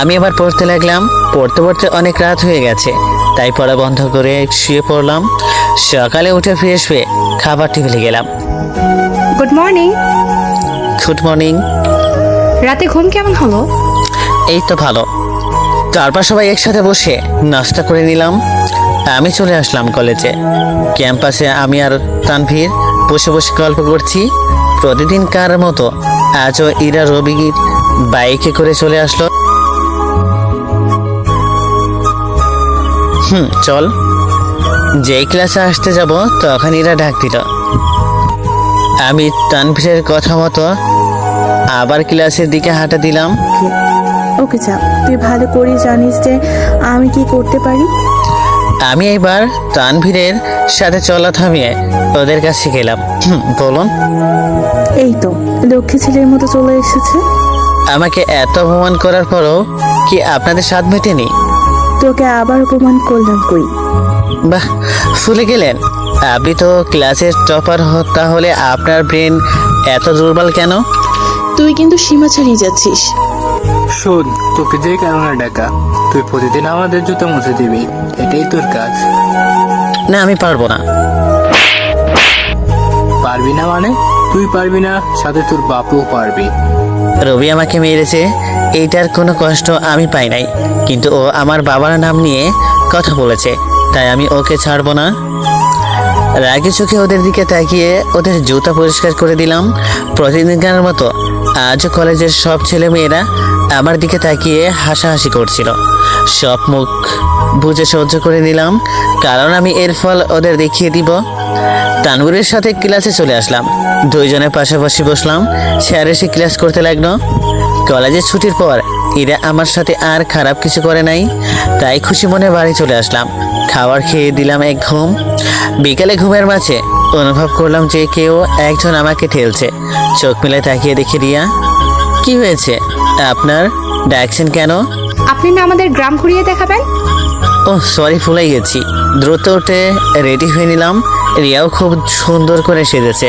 আমি আবার পড়তে লাগলাম। পড়তে পড়তে অনেক রাত হয়ে গেছে, তাই পড়া বন্ধ করে শুয়ে পড়লাম। সকালে উঠে ফ্রেশ হয়ে খাবার টেবিলে গেলাম। Good morning. Good morning. রাতে ঘুম কেমন হলো? এই তো ভালো। তারপর সবাই একসাথে বসে নাস্তা করে নিলাম। আমি চলে আসলাম কলেজে। ক্যাম্পাসে আমি আর তানভীর বসে বসে গল্প করছি। প্রতিদিনকার মতো আজও ইরা রবির বাইকে করে চলে আসলো। চল। যেই ক্লাসে আসতে যাব তখন ইরা ডাক দিল। আমি তানভীরের কথা মতো আবার ক্লাসের দিকে হাঁটা দিলাম। ওকে যা, তুই ভালো করে জানিস যে আমি কি করতে পারি। আমি এবার তানভীরের সাথে চলা থামিয়ে ওদের কাছে গেলাম। বলুন। এই তো লক্ষ্মী ছেলের মতো চলে এসেছে। আমাকে এত অপমান করার পরও কি আপনাদের স্বাদ মেটেনি? তোকে আবার অপমান করলাম কই? বাহ, ভুলে গেলেন? আপনি তো ক্লাসের টপার, তাহলে আপনার ব্রেন এত দুর্বল কেন? তুই কিন্তু সীমা ছাড়িয়ে যাচ্ছিস। শোন, তোকে যে কারণে ডাকা, তুই প্রতিদিন আমাদের জুতো মুছে দিবি, এটাই তোর কাজ। না, আমি পারবো না। পারবি না মানে? তুই পারবি না, সাথে তোর বাপও পারবি। রবি আমাকে মেরেছে, এইটার কোনো কষ্ট আমি পাই নাই, কিন্তু ও আমার বাবার নাম নিয়ে কথা বলেছে, তাই আমি ওকে ছাড়বো না। রাগে চোখে ওদের দিকে তাকিয়ে ওদের জুতা পরিষ্কার করে দিলাম। প্রতিদিনকার মতো আজও কলেজের সব ছেলে মেয়েরা আমার দিকে তাকিয়ে হাসাহাসি করছিল। সব মুখ বুঝে সহ্য করে নিলাম, কারণ আমি এর ফল ওদের দেখিয়ে দিব। তানভীরের সাথে ক্লাসে চলে আসলাম। দুইজনের পাশাপাশি বসলাম। স্যার এসে ক্লাস করতে লাগলো। কলেজের ছুটির পর এরা আমার সাথে আর খারাপ কিছু করে নাই, তাই খুশি মনে বাড়ি চলে আসলাম। খাবার খেয়ে দিলাম এক ঘুম। বিকালে ঘুমের মাঝে অনুভব করলাম যে কেউ একজন আমাকে ঠেলছে। চোখ মেলে তাকিয়ে দেখি রিয়া। কি হয়েছে আপনার? ডাকছেন কেন? আপনি না আমাদের গ্রাম ঘুরিয়ে দেখাবেন? ও সরি, ভুলে গেছি। দ্রুত উঠে রেডি হয়ে নিলাম। রিয়াও খুব সুন্দর করে সেজেছে।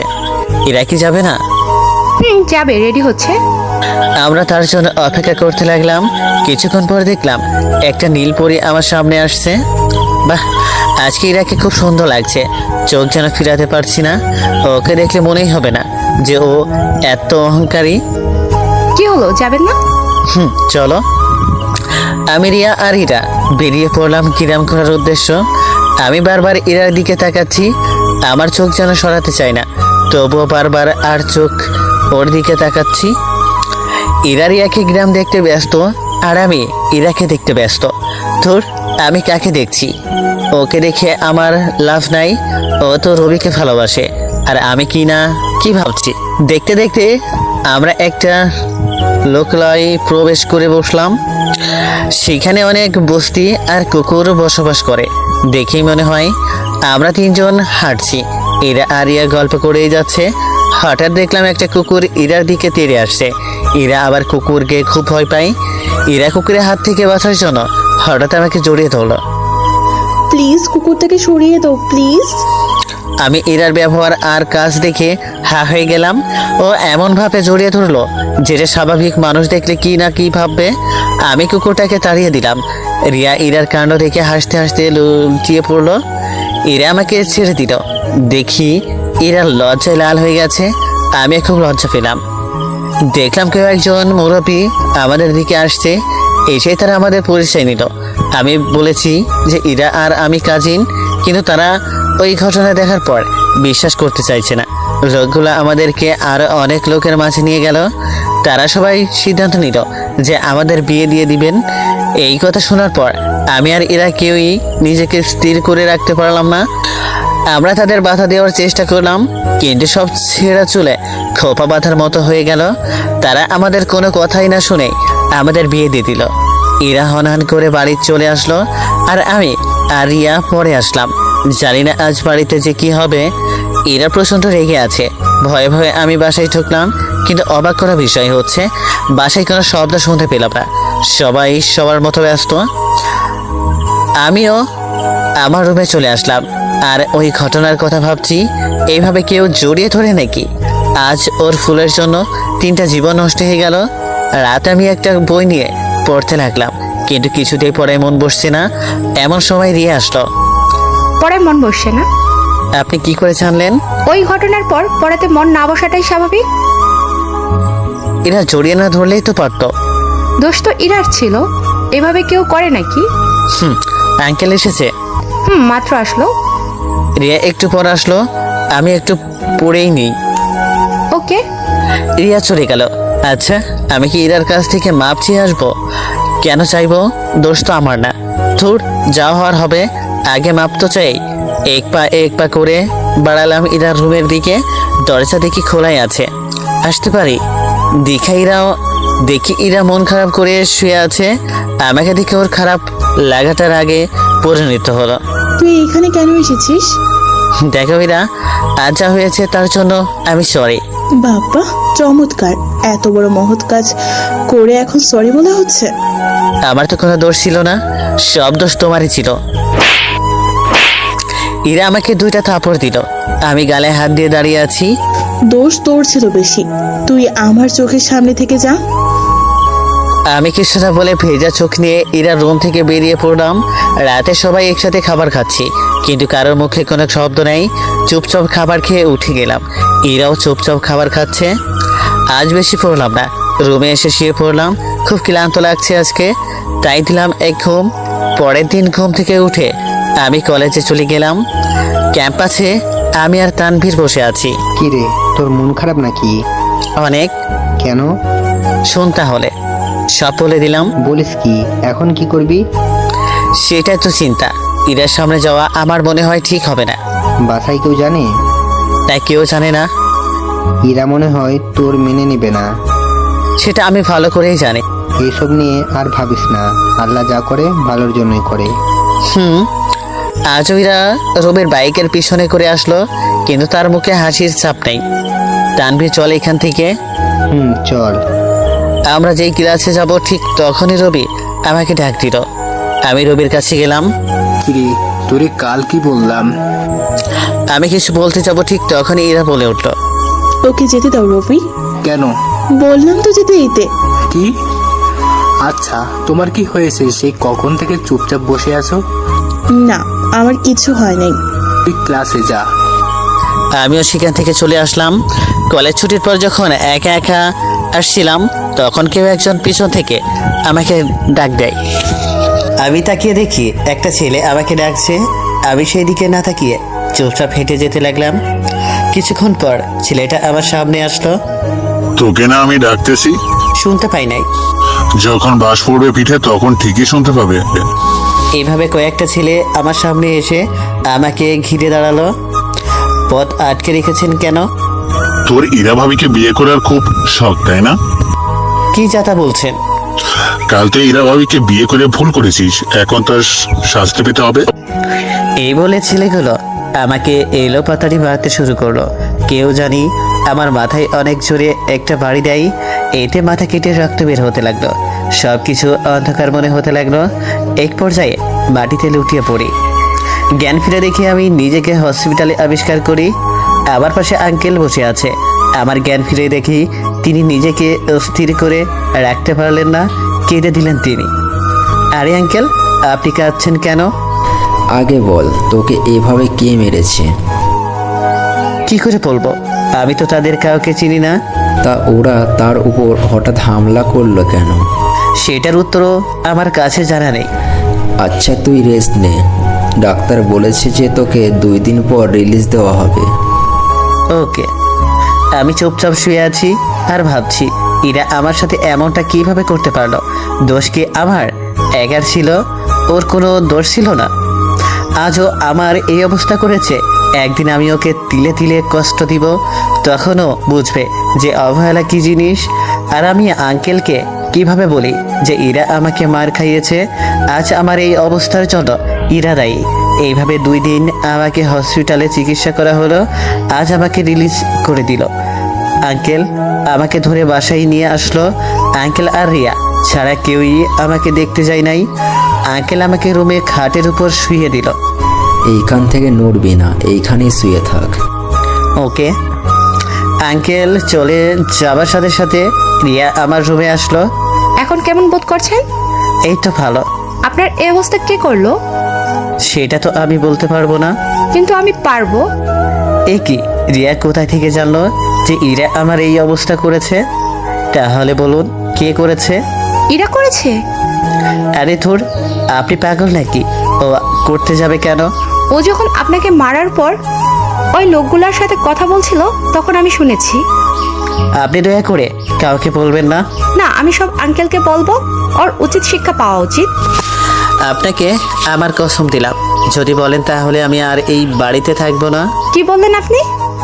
এরা কি যাবে না? যাবে, রেডি হচ্ছে। আমরা তার জন্য অপেক্ষা করতে লাগলাম। কিছুক্ষণ পর দেখলাম একটা নীল পরী আমার সামনে আসছে। বাহ, আজকে ইরাকে খুব সুন্দর লাগছে। চোখ যেন ফিরাতে পারছি না। ওকে দেখলে মনেই হবে না যে ও এত অহংকারী। কি হলো, যাবেন না? চলো। আমি, রিয়া আর ইরা বেরিয়ে পড়লাম কিরাম করার উদ্দেশ্য। আমি বারবার ইরার দিকে তাকাচ্ছি। আমার চোখ যেন সরাতে চাই না, তবুও বারবার আর চোখ ওর দিকে তাকাচ্ছি। ইরা রিয়াকে গ্রাম দেখতে ব্যস্ত, আর আমি ইরাকে দেখতে ব্যস্ত। ধুর, আমি কাকে দেখছি? ওকে দেখে আমার লাভ নাই। ও তো রবিকে ভালোবাসে, আর আমি কি ভাবছি। দেখতে দেখতে আমরা একটা লোকালয়ে প্রবেশ করে বসলাম। সেখানে অনেক বস্তি আর কুকুর বসবাস করে। দেখেই মনে হয় আমরা তিনজন হাঁটছি। ইরা আর ইয়া গল্প করেই যাচ্ছে। হঠাৎ দেখলাম একটা কুকুর ইরার দিকে তেড়ে আসছে। ইরা আবার কুকুরকে খুব ভয় পায়। ইরা কুকুরের হাত থেকে বাঁচার জন্য হঠাৎ আমাকে জড়িয়ে ধরলো। প্লিজ কুকুরটাকে সরিয়ে দাও প্লিজ। আমি ইরার ব্যবহার আর কাজ দেখে হা হয়ে গেলাম। ও এমনভাবে জড়িয়ে ধরলো যেটা স্বাভাবিক মানুষ দেখলে কি ভাববে। আমি কুকুরটাকে তাড়িয়ে দিলাম। রিয়া ইরার কাণ্ড দেখে হাসতে হাসতে লুটিয়ে পড়লো। ইরা আমাকে ছেড়ে দিল। দেখি ইরার লজ্জায় লাল হয়ে গেছে। আমি খুব লজ্জা পেলাম। দেখলাম কেউ একজন মুরব্বী আমাদের দিকে আসছে। এসে তারা আমাদের পরিচয় নিল। আমি বলেছি যে ইরা আর আমি কাজিন, কিন্তু তারা ওই ঘটনা দেখার পর বিশ্বাস করতে চাইছে না। লোকগুলো আমাদেরকে আরো অনেক লোকের মাঝে নিয়ে গেল। তারা সবাই সিদ্ধান্ত নিল যে আমাদের বিয়ে দিয়ে দিবেন। এই কথা শোনার পর আমি আর এরা কেউই নিজেকে স্থির করে রাখতে পারলাম না। আমরা তাদের বাধা দেওয়ার চেষ্টা করলাম, কিন্তু সব ছেঁড়া চুলে খোপা বাঁধার মতো হয়ে গেল। তারা আমাদের কোনো কথাই না শুনে আমাদের বিয়ে দিয়ে দিল। ইরা হনহন করে বাড়ি চলে আসলো, আর আমি আর রিয়া পরে আসলাম। জানি না আজ বাড়িতে যে কি হবে। ইরা প্রচণ্ড রেগে আছে। ভয়ে ভয়ে আমি বাসায় ঢুকলাম, কিন্তু অবাক করা বিষয় হচ্ছে বাসায় কোনো শব্দ শুনতে পেলাম না। সবাই সবার মতো ব্যস্ত। আমিও আমার রুমে চলে আসলাম, আর ওই ঘটনার কথা ভাবছি। এইভাবে কেউ জড়িয়ে ধরে নাকি? আজ ওর ফুলের জন্য 3টা জীবন নষ্ট হয়ে গেল। রাত আমি একটা বই নিয়ে পড়তে লাগলাম, কিন্তু কিছুতেই পড়ায় মন বসছে না। এমন সময় রিয়া আসলো। পড়ায় মন বসছে না? আপনি কি করে জানলেন? ওই ঘটনার পর পড়াতে মন না বসাটাই স্বাভাবিক। এরা জড়িয়ে না ধরলেই তো পারতো। দোষ তো ইরার ছিল। এভাবে কেউ করে নাকি? আঙ্কেল এসেছে। মাত্র আসলো। রিয়া একটু পর আসলো। আমি একটু পড়েই নেই। ওকে। রিয়া চলে গেল। আচ্ছা, আমি কি ইরার কাছ থেকে মাপ চেয়ে আসবো? কেন চাইবো? দোষ তো আমার না। ধুর, যা হওয়ার হবে। আগে মাপ তো চাই। এক পা করে বাড়ালাম ইরার রুমের দিকে। দরজা দেখি খোলাই আছে। আসতে পারি? দেখি ইরা মন খারাপ করে শুয়ে আছে। আমাকে দেখে ওর খারাপ লাগাটার আগে পরিণত হলো। তুই এখানে কেন এসেছিস? দেখো ইরা, আজ যা হয়েছে তার জন্য আমি সরি। বাবা চমৎকার, এত বড় মহৎ কাজ করে এখন সরি বলা হচ্ছে? আমার তো কোনো দোষ ছিল না, সব দোষ তোমারই ছিল। ইরা আমাকে 2টা থাপড় দিল। আমি গালে হাত দিয়ে দাঁড়িয়ে আছি। দোষ তোর ছিল বেশি। তুই আমার চোখের সামনে থেকে যা। আমি কিছু না বলে ভেজা চোখ নিয়ে ইরার রুম থেকে বেরিয়ে পড়লাম। রাতে সবাই একসাথে খাবার খাচ্ছি, কিন্তু কারোর মুখে কোনো শব্দ নেই। চুপচাপ খাবার খেয়ে উঠে গেলাম। ইরাও চুপচাপ খাবার খাচ্ছে। আজ বেশি পড়লাম না, রুমে এসে শুয়ে পড়লাম। খুব ক্লান্ত লাগছে আজকে, তাই দিলাম এক ঘুম। পরের দিন ঘুম থেকে উঠে আমি কলেজে চলে গেলাম। ক্যাম্পাসে আমি আর তানভীর বসে আছি। কি রে, তোর মন খারাপ নাকি? অনেক। কেন? শোন তাহলে, সব বলে দিলাম। বলিস কি? এখন কি করবি? সেটাই তো চিন্তা। ইরার সামনে যাওয়া আমার মনে হয় ঠিক হবে না। বাসায় কেউ জানে? তাই কেউ জানে না। ইরা মনে হয় তোর মেনে নেবে না। সেটা আমি ভালো করেই জানি। এইসব নিয়ে আর ভাবিস না, আল্লাহ যা করে ভালোর জন্যই করে। আজও ইরা রবির বাইকের পিছনে করে আসলো, কিন্তু তার মুখে হাসির ছাপ নেই। তানভীর, চল এখান থেকে। চল। আমরা যেই ক্লাসে যাব ঠিক তখনই রবি আমাকে ডাক দিল। আমি রবির কাছে গেলাম। কিরে তোরে কাল কি বললাম? আমি কিছু বলতে যাব ঠিক তখনই ইরা বলে উঠল, ওকে যেতে দাও রবি। কেন? বললাম তো যেতে দিতে। কি? আচ্ছা তোমার কি হয়েছে? সেই কখন থেকে চুপচাপ বসে আছো? না, আমার কিছু হয় নাই। তুই ক্লাসে যা। আমিও সেখান থেকে চলে আসলাম। কলেজ ছুটির পর যখন একা একা আসছিলাম তখন কেউ একজন পিছন থেকে আমাকে ডাক দেয়। আমি তাকিয়ে দেখি একটা ছেলে আমাকে ডাকছে। আমি সেই দিকে না তাকিয়ে চুপচাপ হেঁটে যেতে লাগলাম। কিছুক্ষণ পর ছেলেটা আমার সামনে আসলো। তোকে না আমি ডাকতেছি? শুনতে পাই নাই। যখন বাস পড়বে পিঠে তখন ঠিকই শুনতে পাবে। এইভাবে কয়েকটা ছেলে আমার সামনে এসে আমাকে ঘিরে দাঁড়ালো। পথ আটকে রেখেছেন কেন? তোর ইরা ভাবিকে বিয়ে করার খুব শখ, তাই না? কি যাতা বলছেন? কাল তো ইরা ভাবিকে বিয়ে করে ভুল করেছিস, এখন তার শাস্তি পেতে হবে। এই বলে ছেলেগুলো আমাকে এলো পাতাড়ি মারতে শুরু করলো। কেউ জানি আমার মাথায় অনেক জোরে একটা বাড়ি দেয়। এতে মাথা কেটে রক্ত বের হতে লাগলো। সব কিছু অন্ধকার মনে হতে লাগলো। এক পর্যায়ে মাটিতে লুটিয়ে পড়ি। জ্ঞান ফিরে দেখি আমি নিজেকে হসপিটালে আবিষ্কার করি। আমার পাশে আঙ্কেল বসে আছে। আমার জ্ঞান ফিরে দেখি তিনি নিজেকে স্থির করে রাখতে পারলেন না, কেঁদে দিলেন তিনি। আরে আঙ্কেল, আপনি কাঁদছেন কেন? আগে বল, তোকে এভাবে কে মেরেছে? কি করে বলবো? আমি তো তাদের কাউকে চিনি না। তা ওরা তার উপর হঠাৎ হামলা করলো কেন? সেটার উত্তরও আমার কাছে জানা নেই। আচ্ছা তুই রেস্ট নে, ডাক্তার বলেছে যে তোকে 2 দিন পর রিলিজ দেওয়া হবে। ওকে। আমি চুপচাপ শুয়ে আছি আর ভাবছি এরা আমার সাথে এমনটা কিভাবে করতে পারলো। দোষ কি আমার একার ছিল? ওর কোনো দোষ ছিল না। আজও আমার এই অবস্থা করেছে। একদিন আমি ওকে তিলে তিলে কষ্ট দিব, তখনও বুঝবে যে অবহেলা কি জিনিস। আর আমি আঙ্কেলকে কিভাবে বলি যে ইরা আমাকে মার খাইয়েছে? আজ আমার এই অবস্থার জন্য ইরা দায়ী। এইভাবে 2 দিন আমাকে হসপিটালে চিকিৎসা করা হলো। আজ আমাকে রিলিজ করে দিল। আঙ্কেল আমাকে ধরে বাসায় নিয়ে আসলো। আঙ্কেল আর রিয়া ছাড়া কেউই আমাকে দেখতে যায় নাই। আঙ্কেল আমাকে রুমে খাটের উপর শুইয়ে দিল। এইখান থেকে নড়বি না, এইখানেই শুয়ে থাক। ওকে। আঙ্কেল চলে যাবার সাথে সাথে রিয়া আমার রুমে আসলো। এখন কেমন বোধ করছেন? এই তো ভালো। আপনার এই অবস্থা কে করলো? সেটা তো আমি বলতে পারবো না। কিন্তু আমি পারবো। এ কি, রিয়া কোথায় থেকে জানলো যে ইরা আমার এই অবস্থা করেছে? তাহলে বলুন কে করেছে? ইরা করেছে? আরে ধুর, আপনি পাগল নাকি? ও করতে যাবে কেন? ও যখন আপনাকে মারার পর ওই লোকগুলোর সাথে কথা বলছিল তখন আমি শুনেছি। আপনি দয়া করে কাউকে বলবেন না। না, আমি সব আঙ্কেলকে বলবো। ওর উচিত শিক্ষা পাওয়া উচিত। আপনাকে আমার কসম দিলাম, যদি বলেন তাহলে আমি আর এই বাড়িতে থাকবো না। কি বললেন আপনি?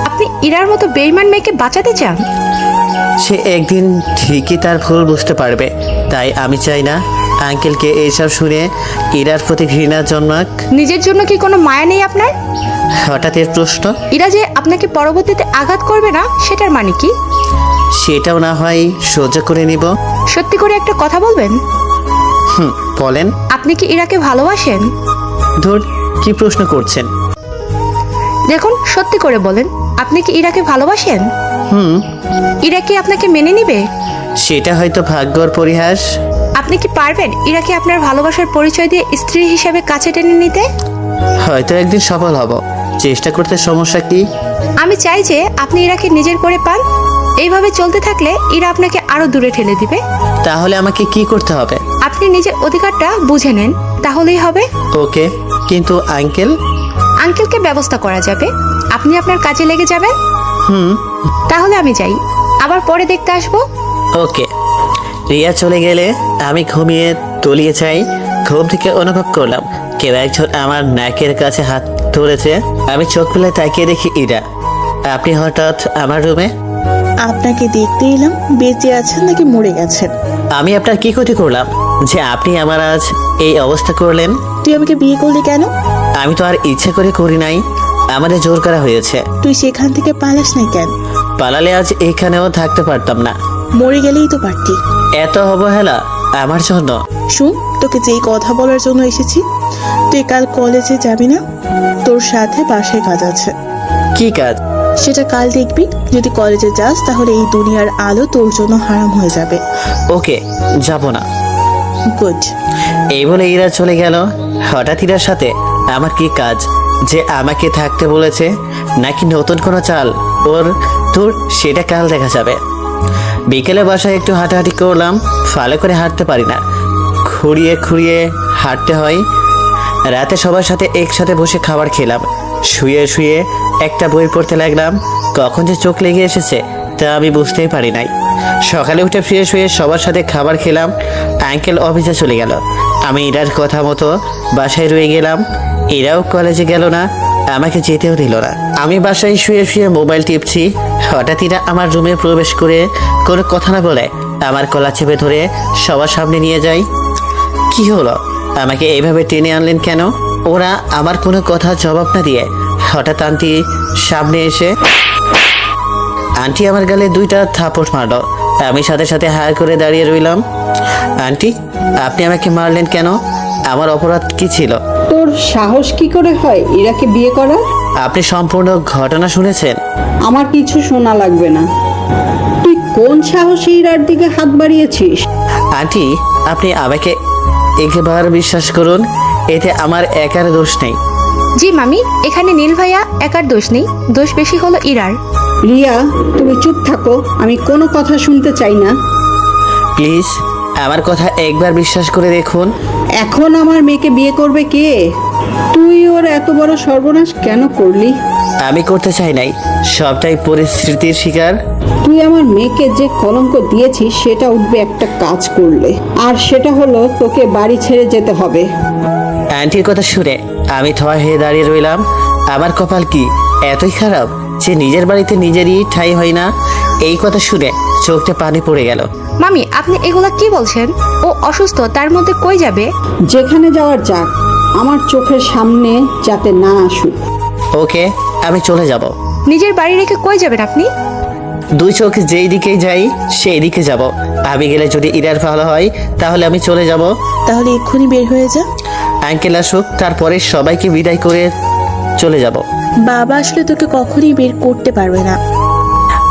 আপনি ইরার মতো বেঈমান মেয়েকে বাঁচাতে চান? সে একদিন ঠিকই তার ভুল বুঝতে পারবে। তাই আমি চাই না আঙ্কেলকে এইসব শুনে ইরার প্রতি ঘৃণা জন্মাক। নিজের জন্য কি কোনো মায়া নেই আপনার? হঠাৎ এর প্রশ্ন। ইরা যে আপনাকে পরবর্তীতে আঘাত করবে না সেটার মানে কি? সেটাও না হয় সহ্য করে নিব। সত্যি করে একটা কথা বলবেন? বলেন। আপনি কি ইরাকে ভালোবাসেন? ধুর, কি প্রশ্ন করছেন? দেখুন, সত্যি করে বলেন, আপনি কি ইরাকে ভালোবাসেন? ইরা কি আপনাকে মেনে নিবে? সেটা হয়তো ভাগ্যর পরিহাস। আপনি কি পারবেন ইরাকে আপনার ভালোবাসার পরিচয় দিয়ে স্ত্রী হিসেবে কাছে টেনে নিতে? হয়তো একদিন সফল হব। চেষ্টা করতে সমস্যা কি? আমি চাই যে আপনি ইরাকে নিজের করে পান। এইভাবে চলতে থাকলে ইরা আপনাকে আরো দূরে ঠেলে দিবে। তাহলে আমাকে কি করতে হবে? আপনি নিজের অধিকারটা বুঝে নেন, তাহলেই হবে। ওকে, কিন্তু আঙ্কেল? আঙ্কেলকে ব্যবস্থা করা যাবে। আপনি আপনার কাজে লেগে যাবেন। তাহলে আমি যাই, আবার পরে দেখতে আসবো। ওকে। রিয়া চলে গেলে আমি ঘুমিয়ে তলিয়ে যাই। ঘুম থেকে অনুভব করলাম কেউ একজন আমার নাকের কাছে হাত ধরেছে। আমি চোখ খুলে তাকিয়ে দেখি ইরা। আপনি হঠাৎ আমার রুমে? আপনাকে দেখতে এলাম। বেঁচে আছেন নাকি মরে গেছেন? আমি আপনার কি ক্ষতি করলাম যে আপনি আমার আজ এই অবস্থা করলেন? তুই আমাকে বিয়ে করলি কেন? আমি তো আর ইচ্ছে করে করি নাই, আমাদের জোর করা হয়েছে। তুই সেখান থেকে পালাস নাই কেন? পালালে আজ এখানেও থাকতে পারতাম না। মরে গেলেই তো পারতি। এত অবহেলা আমার জন্য? শুন, তোকে যেই কথা বলার জন্য এসেছি, তুই কাল কলেজে যাবি না? তোর সাথে বাসায় কাজ আছে। কি কাজ? সেটা কাল দেখবি। যদি কলেজে যাস তাহলে এই দুনিয়ার আলো তোর জন্য হারাম হয়ে যাবে। ওকে, যাব না। গুড। এই বলে ইরা চলে গেল। হঠাৎ ইরার সাথে আমার কি কাজ যে আমাকে থাকতে বলেছে, নাকি নতুন কোনো চাল ওর? তোর সেটা কাল দেখা যাবে। বিকেলে বাসায় একটু হাঁটাহাঁটি করলাম। ভালো করে হাঁটতে পারি না, খুঁড়িয়ে খুঁড়িয়ে হাঁটতে হয়। রাতে সবার সাথে একসাথে বসে খাবার খেলাম। শুয়ে শুয়ে একটা বই পড়তে লাগলাম। কখন যে চোখ লেগে এসেছে তা আমি বুঝতেই পারি নাই। সকালে উঠে ফ্রেশ হয়ে সবার সাথে খাবার খেলাম। আঙ্কেল অফিসে চলে গেল। আমি ইরার কথা মতো বাসায় রয়ে গেলাম। এরাও কলেজে গেল না, আমাকে যেতেও দিল না। আমি বাসায় শুয়ে শুয়ে মোবাইল টিপছি। হঠাৎ ইরা আমার রুমে প্রবেশ করে কোনো কথা না বলে আমার গলা চেপে ধরে সবার সামনে নিয়ে যায়। কি হলো? আমাকে এইভাবে টেনে আনলেন কেন? ওরা আমার কোনো কথা জবাব না দিয়ে হঠাৎ আন্টি সামনে এসে আমার গালে 2টা থাপড় মারল। আমি সাথে সাথে হাঁ করে দাঁড়িয়ে রইলাম। আন্টি, আপনি আমাকে মারলেন কেন? আমার অপরাধ কি ছিল? তোর সাহস কি করে হয় ইরাকে বিয়ে করার? আপনি সম্পূর্ণ ঘটনা শুনেছেন? আমার কিছু শোনা লাগবে না। তুই কোন সাহসে ইরার দিকে হাত বাড়িয়েছিস? আন্টি, আপনি আমাকে একবার বিশ্বাস করুন, এতে আমার একার দোষ নেই। জি মামি, এখানে নীল ভাইয়া একার দোষ নেই, দোষ বেশি হলো ইরার। রিয়া, তুমি চুপ থাকো, আমি কোনো কথা শুনতে চাই না। প্লিজ আমার কথা একবার বিশ্বাস করে দেখুন। এখন আমার মেয়েকে বিয়ে করবে কে? তুই ওর এত বড় সর্বনাশ কেন করলি? আমি করতে চাই নাই, সবটাই পরিস্থিতির শিকার। তুই আমার মেয়েকে যে কলঙ্ক দিয়েছিস সেটা উঠবে একটা কাজ করলে, আর সেটা হলো তোকে বাড়ি ছেড়ে যেতে হবে। আন্টির কথা শুনে আমি থা হয়ে দাঁড়িয়ে রইলাম। আমার কপাল কি এতই খারাপ যে নিজের বাড়িতে নিজেরই ঠাঁই হয় না? এই কথা শুনে চোখে পানি পড়ে গেল। মামি, আপনি এগুলা কি বলছেন? ও অসুস্থ, তার মধ্যে কই যাবে? যেখানে যাওয়ার যাক, আমার চোখের সামনে যাতে না আসুক। ওকে, আমি চলে যাব। নিজের বাড়ি রেখে কই যাবেন আপনি? 2 চোখ যেই দিকেই যাই সেই দিকে যাব। আমি গেলে যদি ইরার ভালো হয় তাহলে আমি চলে যাব। তাহলে এক্ষুনি বের হয়ে যা। আঙ্কেল আসুক, তারপরে সবাইকে বিদায় করে চলে যাব। বাবা আসলে তোকে কখনই বের করতে পারবে না।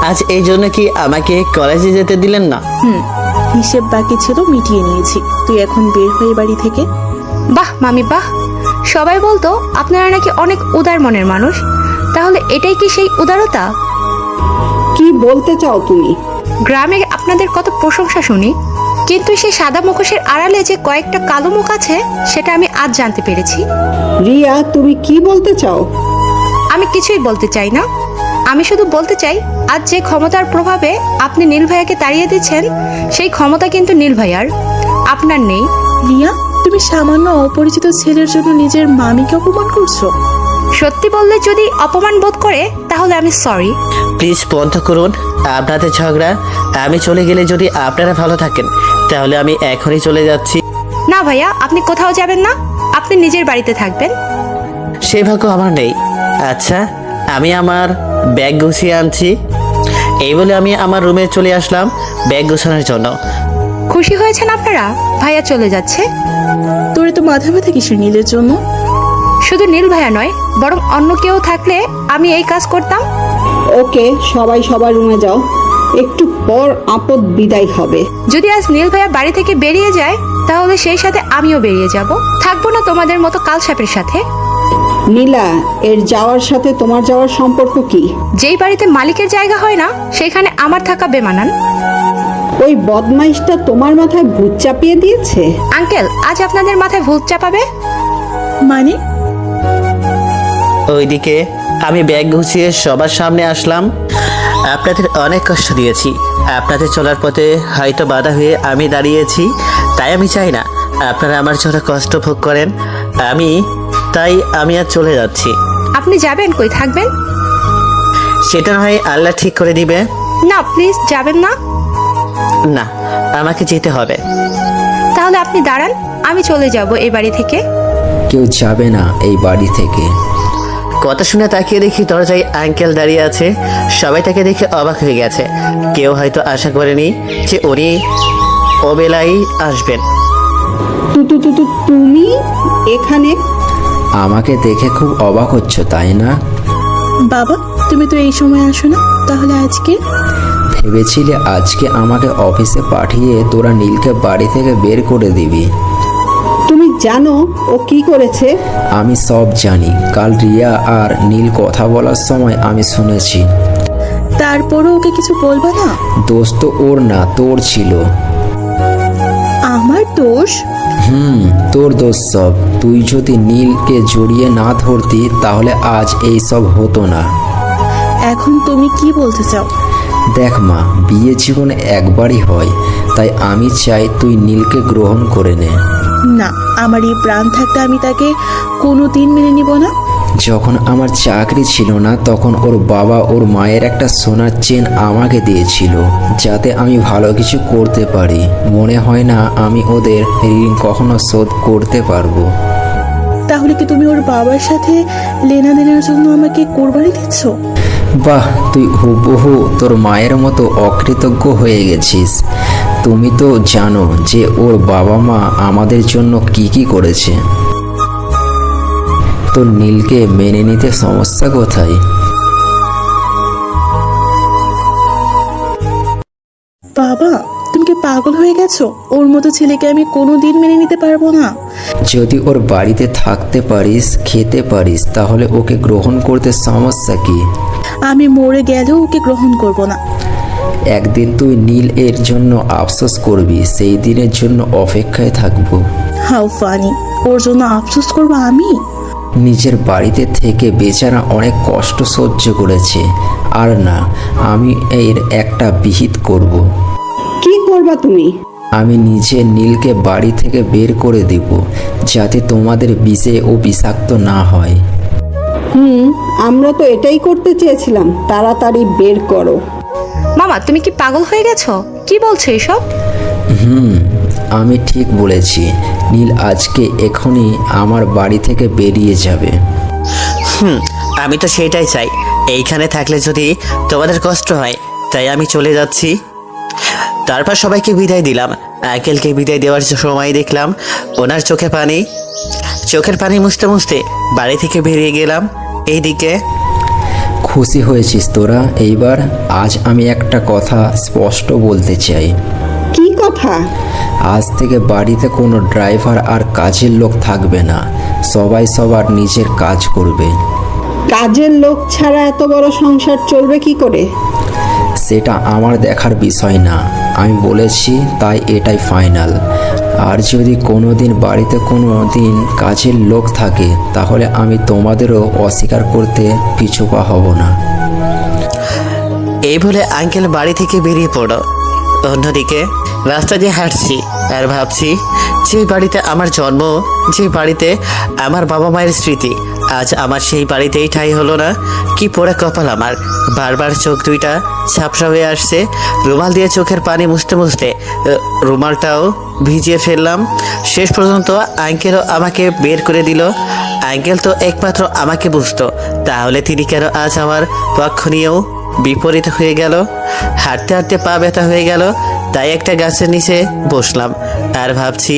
আজ এই জন্য কি আমাকে কলেজে যেতে দিলেন না? হিসেব বাকি ছিল, মিটিয়ে নিয়েছি। তুই এখন বের হয়ে বাড়ি থেকে। বাহ মামি বাহ, সবাই বলতো আপনারা নাকি অনেক উদার মনের মানুষ, তাহলে এটাই কি সেই উদারতা? কি বলতে চাও তুমি? গ্রামে আপনাদের কত প্রশংসা শুনি, কিন্তু সেই সাদা মুখোশের আড়ালে যে কয়েকটা কালো মুখ আছে সেটা আমি আজ জানতে পেরেছি। রিয়া, তুমি কি বলতে চাও? আমি কিছুই বলতে চাই না, আমি শুধু বলতে চাই আজ যে ক্ষমতার প্রভাবে আপনি নীল ভাইয়াকে তাড়িয়ে দিচ্ছেন সেই ক্ষমতা কিন্তু নীল ভাইয়ার, আপনার নেই। রিয়া, তুমি সামান্য অপরিচিত ছেলের জন্য নিজের মামিকে অপমান করছো। সত্যি বললে যদি অপমান বোধ করে তাহলে আমি সরি। প্লিজ বন্ধ করুন আপনাদের ঝগড়া। আমি চলে গেলে যদি আপনারা ভালো থাকেন তাহলে আমি এখনই চলে যাচ্ছি। না ভাইয়া, আপনি কোথাও যাবেন না, আপনি নিজের বাড়িতে থাকবেন। সেই ভাগ্য আমার নেই। আচ্ছা, আমি আমার ব্যাগ গুছিয়ে আনছি। এই বলে আমি আমার রুমে চলে আসলাম ব্যাগ গুছানোর জন্য। খুশি হয়েছেন আপনারা? ভাইয়া চলে যাচ্ছে। তোর তো মাথা ব্যথা কিসের নীলের জন্য? শুধু নীল ভাইয়া নয়, বরং অন্য কেউ থাকলে আমি এই কাজ করতাম। ওকে, সবাই সবার রুমে যাও, একটু পর আপদ বিদায় হবে। যদি আজ নীল ভাইয়া বাড়ি থেকে বেরিয়ে যায় তাহলে সেই সাথে আমিও বেরিয়ে যাব, থাকবো না তোমাদের মতো কালসাপের সাথে। নীলা, এর যাওয়ার সাথে তোমার যাওয়ার সম্পর্ক কি? যেই বাড়িতে মালিকের জায়গা হয় না সেখানে আমার থাকা বেমানান। ওই বদমাইশটা তোমার মাথায় ভূত চাপিয়ে দিয়েছে? আঙ্কেল, আজ আপনাদের মাথায় ভূত চাপাবে মানে? ওইদিকে আমি ব্যাগ গুছিয়ে সবার সামনে আসলাম। আপনাদের অনেক কষ্ট দিয়েছি, আপনাদের চলার পথে হয়তো বাধা হয়ে আমি দাঁড়িয়েছি, তাই আমি চাই না আপনারা আমার জন্য কষ্ট ভোগ করেন। তাই আমি আর চলে যাচ্ছি। আপনি যাবেন কই, থাকবেন? সেটা নয় আল্লাহ ঠিক করে দিবে। না প্লিজ যাবেন না। না, আমাকে যেতে হবে। তাহলে আপনি দাঁড়ান, আমি চলে যাব এই বাড়ি থেকে। কেউ যাবে না এই বাড়ি থেকে। কথা শুনে তাকিয়ে দেখি দরজায় আঙ্কেল দাঁড়িয়ে আছে। সবাই তাকে দেখে অবাক হয়ে গেছে। কেউ হয়তো আশা করেনি যে উনি ও বেলাই আসবেন। তুমি এখানে? আমাকে দেখে খুব অবাক হচ্ছ তাই না? বাবা, তুমি তো এই সময় আসো না, তাহলে আজকে? ভেবেছিলে আজকে আমাকে অফিসে পাঠিয়ে তোরা নীলকে বাড়ি থেকে বের করে দিবি। তুমি জানো ও কি করেছে? আমি সব জানি। কাল রিয়া আর নীল কথা বলার সময় আমি শুনেছি। তারপরও ওকে কিছু বলবা না? দোষ তো ওর না, তোর ছিল। আমার দোষ? তোর দোষ সব। তুই যদি নীলকে জড়িয়ে না ধরতি তাহলে আজ এই সব হতো না। এখন তুমি কি বলতে চাও? দেখ মা, বিয়ে জীবনে একবারই হয়, তাই আমি চাই তুই নীলকে গ্রহণ করে নে। না, আমার এই প্রাণ থাকতে আমি তাকে কোনোদিন মেনে নিব না। যখন আমার চাকরি ছিল না তখন ওর বাবা ওর মায়ের একটা সোনার চেন আমাকে দিয়েছিল, যাতে আমি ভালো কিছু করতে পারি। মনে হয় না আমি ওদের ঋণ কখনো শোধ করতে পারবো। তাহলে কি তুমি ওর বাবার সাথে লেনাদেনের জন্য আমাকে কোরবানি দিচ্ছ? বাহ, তুই হুবহু তোর মায়ের মতো অকৃতজ্ঞ হয়ে গেছিস। তুমি তো জানো যে ওর বাবা মা আমাদের জন্য কি কি করেছে। তো নীলকে মেনে নিতে সমস্যা কোথায়? বাবা, তুমি কি পাগল হয়ে গেছো? ওর মতো ছেলেকে আমি কোনোদিন মেনে নিতে পারবো না। যদি ওর বাড়িতে থাকতে পারিস, খেতে পারিস, তাহলে ওকে গ্রহণ করতে সমস্যা কি? আমি মরে গেলেও ওকে গ্রহণ করব না। একদিন তুই নীল এর জন্য আফসোস করবি, সেই দিনের জন্য অপেক্ষায় থাকবো। How funny! ওর জন্য আফসোস করবো আমি? নিজের বাড়িতে থেকে বেচারা অনেক কষ্ট সহ্য করেছে। আর না, আমি এর একটা বিহিত করব। কি করবা তুমি? আমি নিজে নীলকে বাড়ি থেকে বের করে দেব, যাতে তোমাদের বিষে ও বিষাক্ত না হয়। আমরা তো এটাই করতে চেয়েছিলাম। তাড়াতাড়ি বের করো। মামা, তুমি কি পাগল হয়ে গেছো? কি বলছো এসব? আমি ঠিক বলেছি। নীল আজকে এখনই আমার বাড়ি থেকে বেরিয়ে যাবে। আমি তো সেটাই চাই। এইখানে থাকলে যদি তোমাদের কষ্ট হয়, তাই আমি চলে যাচ্ছি। তারপর সবাইকে বিদায় দিলাম। আঙ্কেলকে বিদায় দেওয়ার সময় দেখলাম ওনার চোখের পানি মুছতে মুছতে বাড়ি থেকে বেরিয়ে গেলাম। এইদিকে খুশি হয়েছিস তোরা? এইবার আজ আমি একটা কথা স্পষ্ট বলতে চাই। কি কথা? আজ থেকে বাড়িতে কোনো ড্রাইভার আর কাজের লোক থাকবে না। সবাই সবার নিজের কাজ করবে। কাজের লোক ছাড়া এত বড় সংসার চলবে কি করে? সেটা আমার দেখার বিষয় না। আমি বলেছি, তাই এটাই ফাইনাল। আর যদি কোনো দিন বাড়িতে কোনো দিন কাজের লোক থাকে, তাহলে আমি তোমাদেরও অস্বীকার করতে পিছুপা হব না। এই বলে আঙ্কেল বাড়ি থেকে বেরিয়ে পড়ো। অন্যদিকে রাস্তা দিয়ে হাঁটছি আর ভাবছি, যে বাড়িতে আমার জন্ম, যে বাড়িতে আমার বাবা মায়ের স্মৃতি, আজ আমার সেই বাড়িতেই ঠাঁই হলো না। কি পোড়া কপাল আমার! বারবার চোখ দুইটা ঝাপসা হয়ে আসছে। রুমাল দিয়ে চোখের পানি মুছতে মুছতে রুমালটাও ভিজিয়ে ফেললাম। শেষ পর্যন্ত আঙ্কেলও আমাকে বের করে দিল। আঙ্কেল তো একমাত্র আমাকে বুঝতো, তাহলে তিনি কেন আজ আমার পক্ষ নিয়েও বিপরীত হয়ে গেল? হাঁটতে হাঁটতে পা ব্যথা হয়ে গেল, তাই একটা গাছের নিচে বসলাম আর ভাবছি,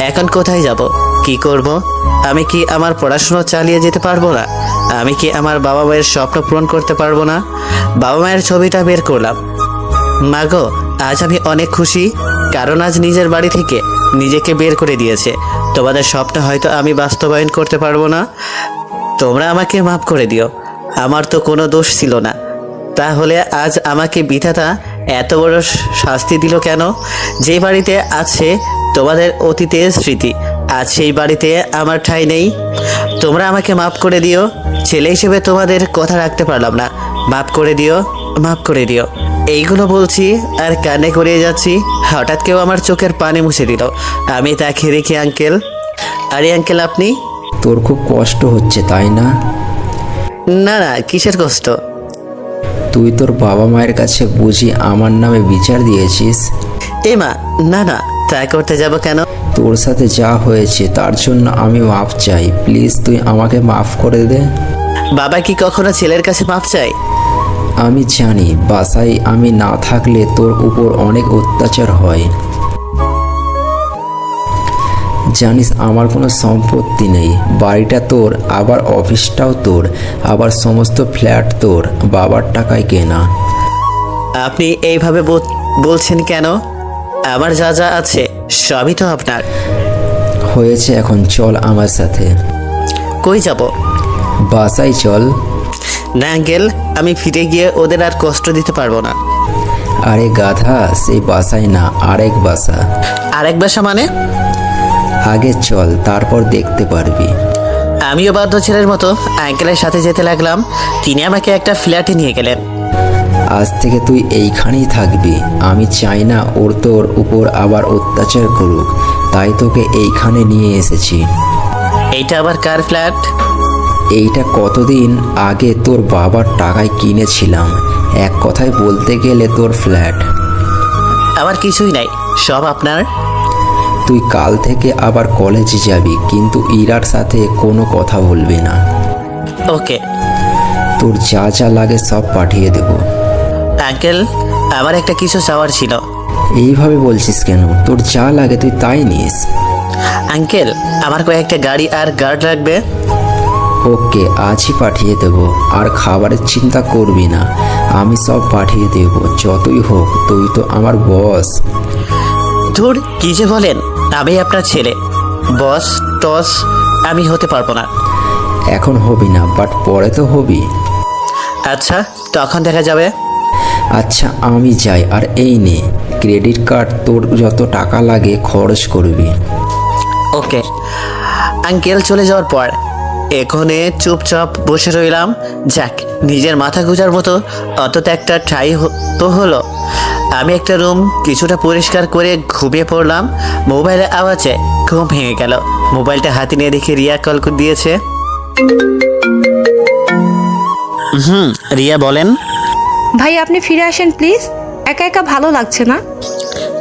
এখন কোথায় যাব, কি করব? আমি কি আমার পড়াশোনা চালিয়ে যেতে পারবো না? আমি কি আমার বাবা মায়ের স্বপ্ন পূরণ করতে পারবো না? বাবা মায়ের ছবিটা বের করলাম। মাগো, আজ আমি অনেক খুশি, কারণ আজ নিজের বাড়ি থেকে নিজেকে বের করে দিয়েছে। তোমাদের স্বপ্ন হয়তো আমি বাস্তবায়ন করতে পারবো না, তোমরা আমাকে মাফ করে দিও। আমার তো কোনো দোষ ছিল না, তাহলে আজ আমাকে বিধাতা এত বড় শাস্তি দিল কেন? যে বাড়িতে আছে তোমাদের অতীতের স্মৃতি, আজ সেই বাড়িতে আমার ঠাঁই নেই। তোমরা আমাকে মাফ করে দিও। ছেলে হিসেবে তোমাদের কথা রাখতে পারলাম না, মাফ করে দিও, মাফ করে দিও। এইগুলো বলছি আর কানে করে যাচ্ছি, হঠাৎ কেউ আমার চোখের পানি মুছে দিল। আমি তাকে রেখে, আঙ্কেল। আরে আঙ্কেল, আপনি? তোর খুব কষ্ট হচ্ছে তাই না? না না, কিসের কষ্ট? তুই তোর বাবা মায়ের কাছে বুঝি আমার নামে বিচার দিয়েছিস? এ মা, না না, তাই করতে যাব কেন? তোর সাথে যা হয়েছে তার জন্য আমি মাফ চাই। প্লিজ তুই আমাকে মাফ করে দে। বাবা কি কখনো ছেলের কাছে মাফ চাই? আমি জানি বাসায় আমি না থাকলে তোর উপর অনেক অত্যাচার হয়। জানিস আমার কোনো সম্পত্তি নেই, বাড়িটা তোর, আবার অফিসটাও তোর, আবার সমস্ত ফ্ল্যাট তোর, বাবার টাকায় কেনা। আপনি এইভাবে বলছেন কেন? আমার যা যা আছে সবই তো আপনার। হয়েছে, এখন চল আমার সাথে। কই যাব? বাসায় চল। না আঙ্কেল, আমি ফিরে গিয়ে ওদের আর কষ্ট দিতে পারবো না। আরে গাধা, সেই বাসায় না, আরেক বাসা। আরেক বাসা মানে? আগে চল, তারপর দেখতে পারবি। আমিও বাধ্য ছেলের মতো আঙ্কেলের সাথে যেতে লাগলাম। তিনি আমাকে একটা ফ্ল্যাটে নিয়ে গেলেন। আজ থেকে তুই এইখানেই থাকবি। আমি চাই না ওর তোর উপর আবার অত্যাচার করুক, তাই তোকে এইখানে নিয়ে এসেছি। এইটা আবার কার ফ্ল্যাট? এইটা কতদিন আগে তোর বাবার টাকায় কিনেছিলাম। এক কথায় বলতে গেলে তোর ফ্ল্যাট। আমার কিছুই নাই, সব আপনার। তুই কাল থেকে আবার কলেজে যাবি, কিন্তু ইরার সাথে কোনো কথা বলবি না। ওকে। তোর যা যা লাগে সব পাঠিয়ে দেব। আঙ্কেল, আমার একটা কিছু চাওয়ার ছিল। এইভাবে বলছিস কেন? তোর যা লাগে তুই তাই নিস। আঙ্কেল, আমার কয়েকটা গাড়ি আর গার্ড লাগবে। ওকে, আজই পাঠিয়ে দেব। আর খাবারের চিন্তা করবি না, আমি সব পাঠিয়ে দেব। যতই হোক তুই তো আমার বস। ধুর, কি যে বলেন, আমি আপনার ছেলে। বস টস আমি হতে পারবো না। এখন হবি না, বাট পরে তো হবি। আচ্ছা, তখন দেখা যাবে। আচ্ছা আমি যাই, আর এই নে ক্রেডিট কার্ড, তোর যত টাকা লাগে খরচ করবি। ওকে। আঙ্কেল চলে যাওয়ার পর এখানে চুপচাপ বসে রইলাম। যাক, নিজের মাথা গুজার মতো অন্তত একটা ঠাই তো হলো। আমি একটা রুম কিছুটা পরিষ্কার করে ঘুমিয়ে পড়লাম। মোবাইলের আওয়াজে ঘুম ভেঙে গেল। মোবাইলটা হাতে নিয়ে দেখি রিয়া কল দিয়েছে। রিয়া বলেন। ভাই আপনি ফিরে আসেন প্লিজ, একা একা ভালো লাগছে না।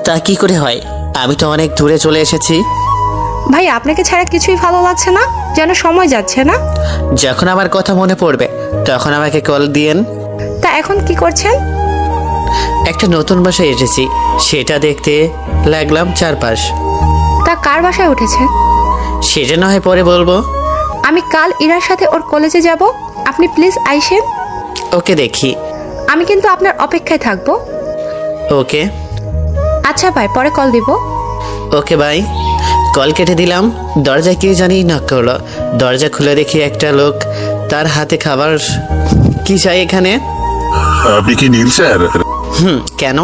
তা কি করে হয়? আমি তো অনেক দূরে চলে এসেছি। ভাই আপনাকে ছাড়া কিছুই ভালো লাগছে না, যেন সময় যাচ্ছে না। যখন আমার কথা মনে পড়বে তখন আমাকে কল দিয়েন। তা এখন কি করছেন? একটা নতুন বাসায় এসেছি, সেটা দেখতে লাগলাম চারপাশ। তা কার বাসায় উঠেছেন? সেটা না হয় পরে বলবো। আমি কাল ইরার সাথে ওর কলেজে যাব, আপনি প্লিজ আইসেন। ওকে, দেখি। আমি কিন্তু আপনার অপেক্ষায় থাকবো। ওকে। আচ্ছা ভাই, পরে কল দিব। Okay bye. কল কেটে দিলাম। দরজায় কেউ জানি নক করলো। দরজা খুলে দেখি একটা লোক, তার হাতে খাবার। কি চাই এখানে? আপনি কি নীল স্যার? কেন?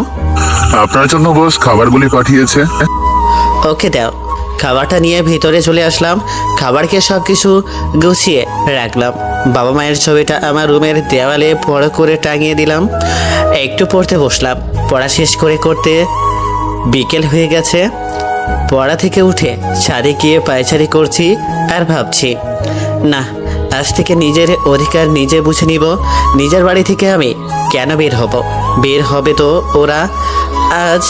আপনার জন্য বস খাবারগুলি পাঠিয়েছে। ওকে দাও। খাবারটা নিয়ে ভিতরে চলে আসলাম। খাবার খেয়ে সব কিছু গুছিয়ে রাখলাম। বাবা মায়ের ছবিটা আমার রুমের দেওয়ালে বড় করে টাঙিয়ে দিলাম। একটু পড়তে বসলাম। পড়া শেষ করতে বিকেল হয়ে গেছে। পড়া থেকে উঠে ছাদে গিয়ে পায়চারি করছি আর ভাবছি, না, আজ থেকে নিজের অধিকার নিজে বুঝে নিব। নিজের বাড়ি থেকে আমি কেন বের হব? বের হবে তো ওরা। আজ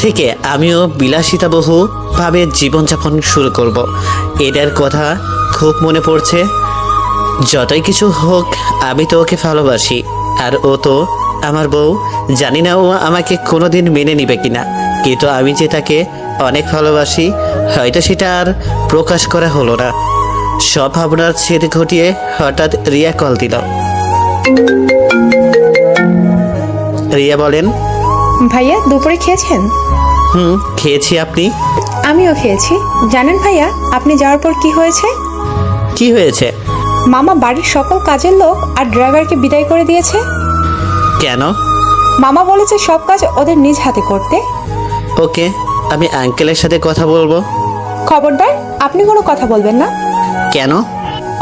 থেকে আমিও বিলাসিতাবহু ভাবে জীবনযাপন শুরু করব। এটার কথা খুব মনে পড়ছে। যতই কিছু হোক, আমি তো ওকে ভালোবাসি, আর ও তো আমার বউ। জানি না ও আমাকে কোনোদিন মেনে নিবে কিনা, কিন্তু আমি যে তাকে অনেক ভালোবাসি, হয়তো সেটা আর প্রকাশ করা হলো না। সব ভাবনার ছেদ ঘটিয়ে হঠাৎ রিয়া কল দিল। রিয়া বলেন। ভাইয়া দুপুরে খেয়েছেন? খেয়েছি। আপনি? আমিও খেয়েছি। জানেন ভাইয়া, আপনি যাওয়ার পর কি হয়েছে? কি হয়েছে? মামা বাড়ির সকল কাজের লোক আর ড্রাইভারকে বিদায় করে দিয়েছে। কেন? মামা বলেছে সব কাজ ওদের নিজ হাতে করতে। ওকে, আমি আঙ্কেলের সাথে কথা বলবো। খবরদার, আপনি কোনো কথা বলবেন না। কেন?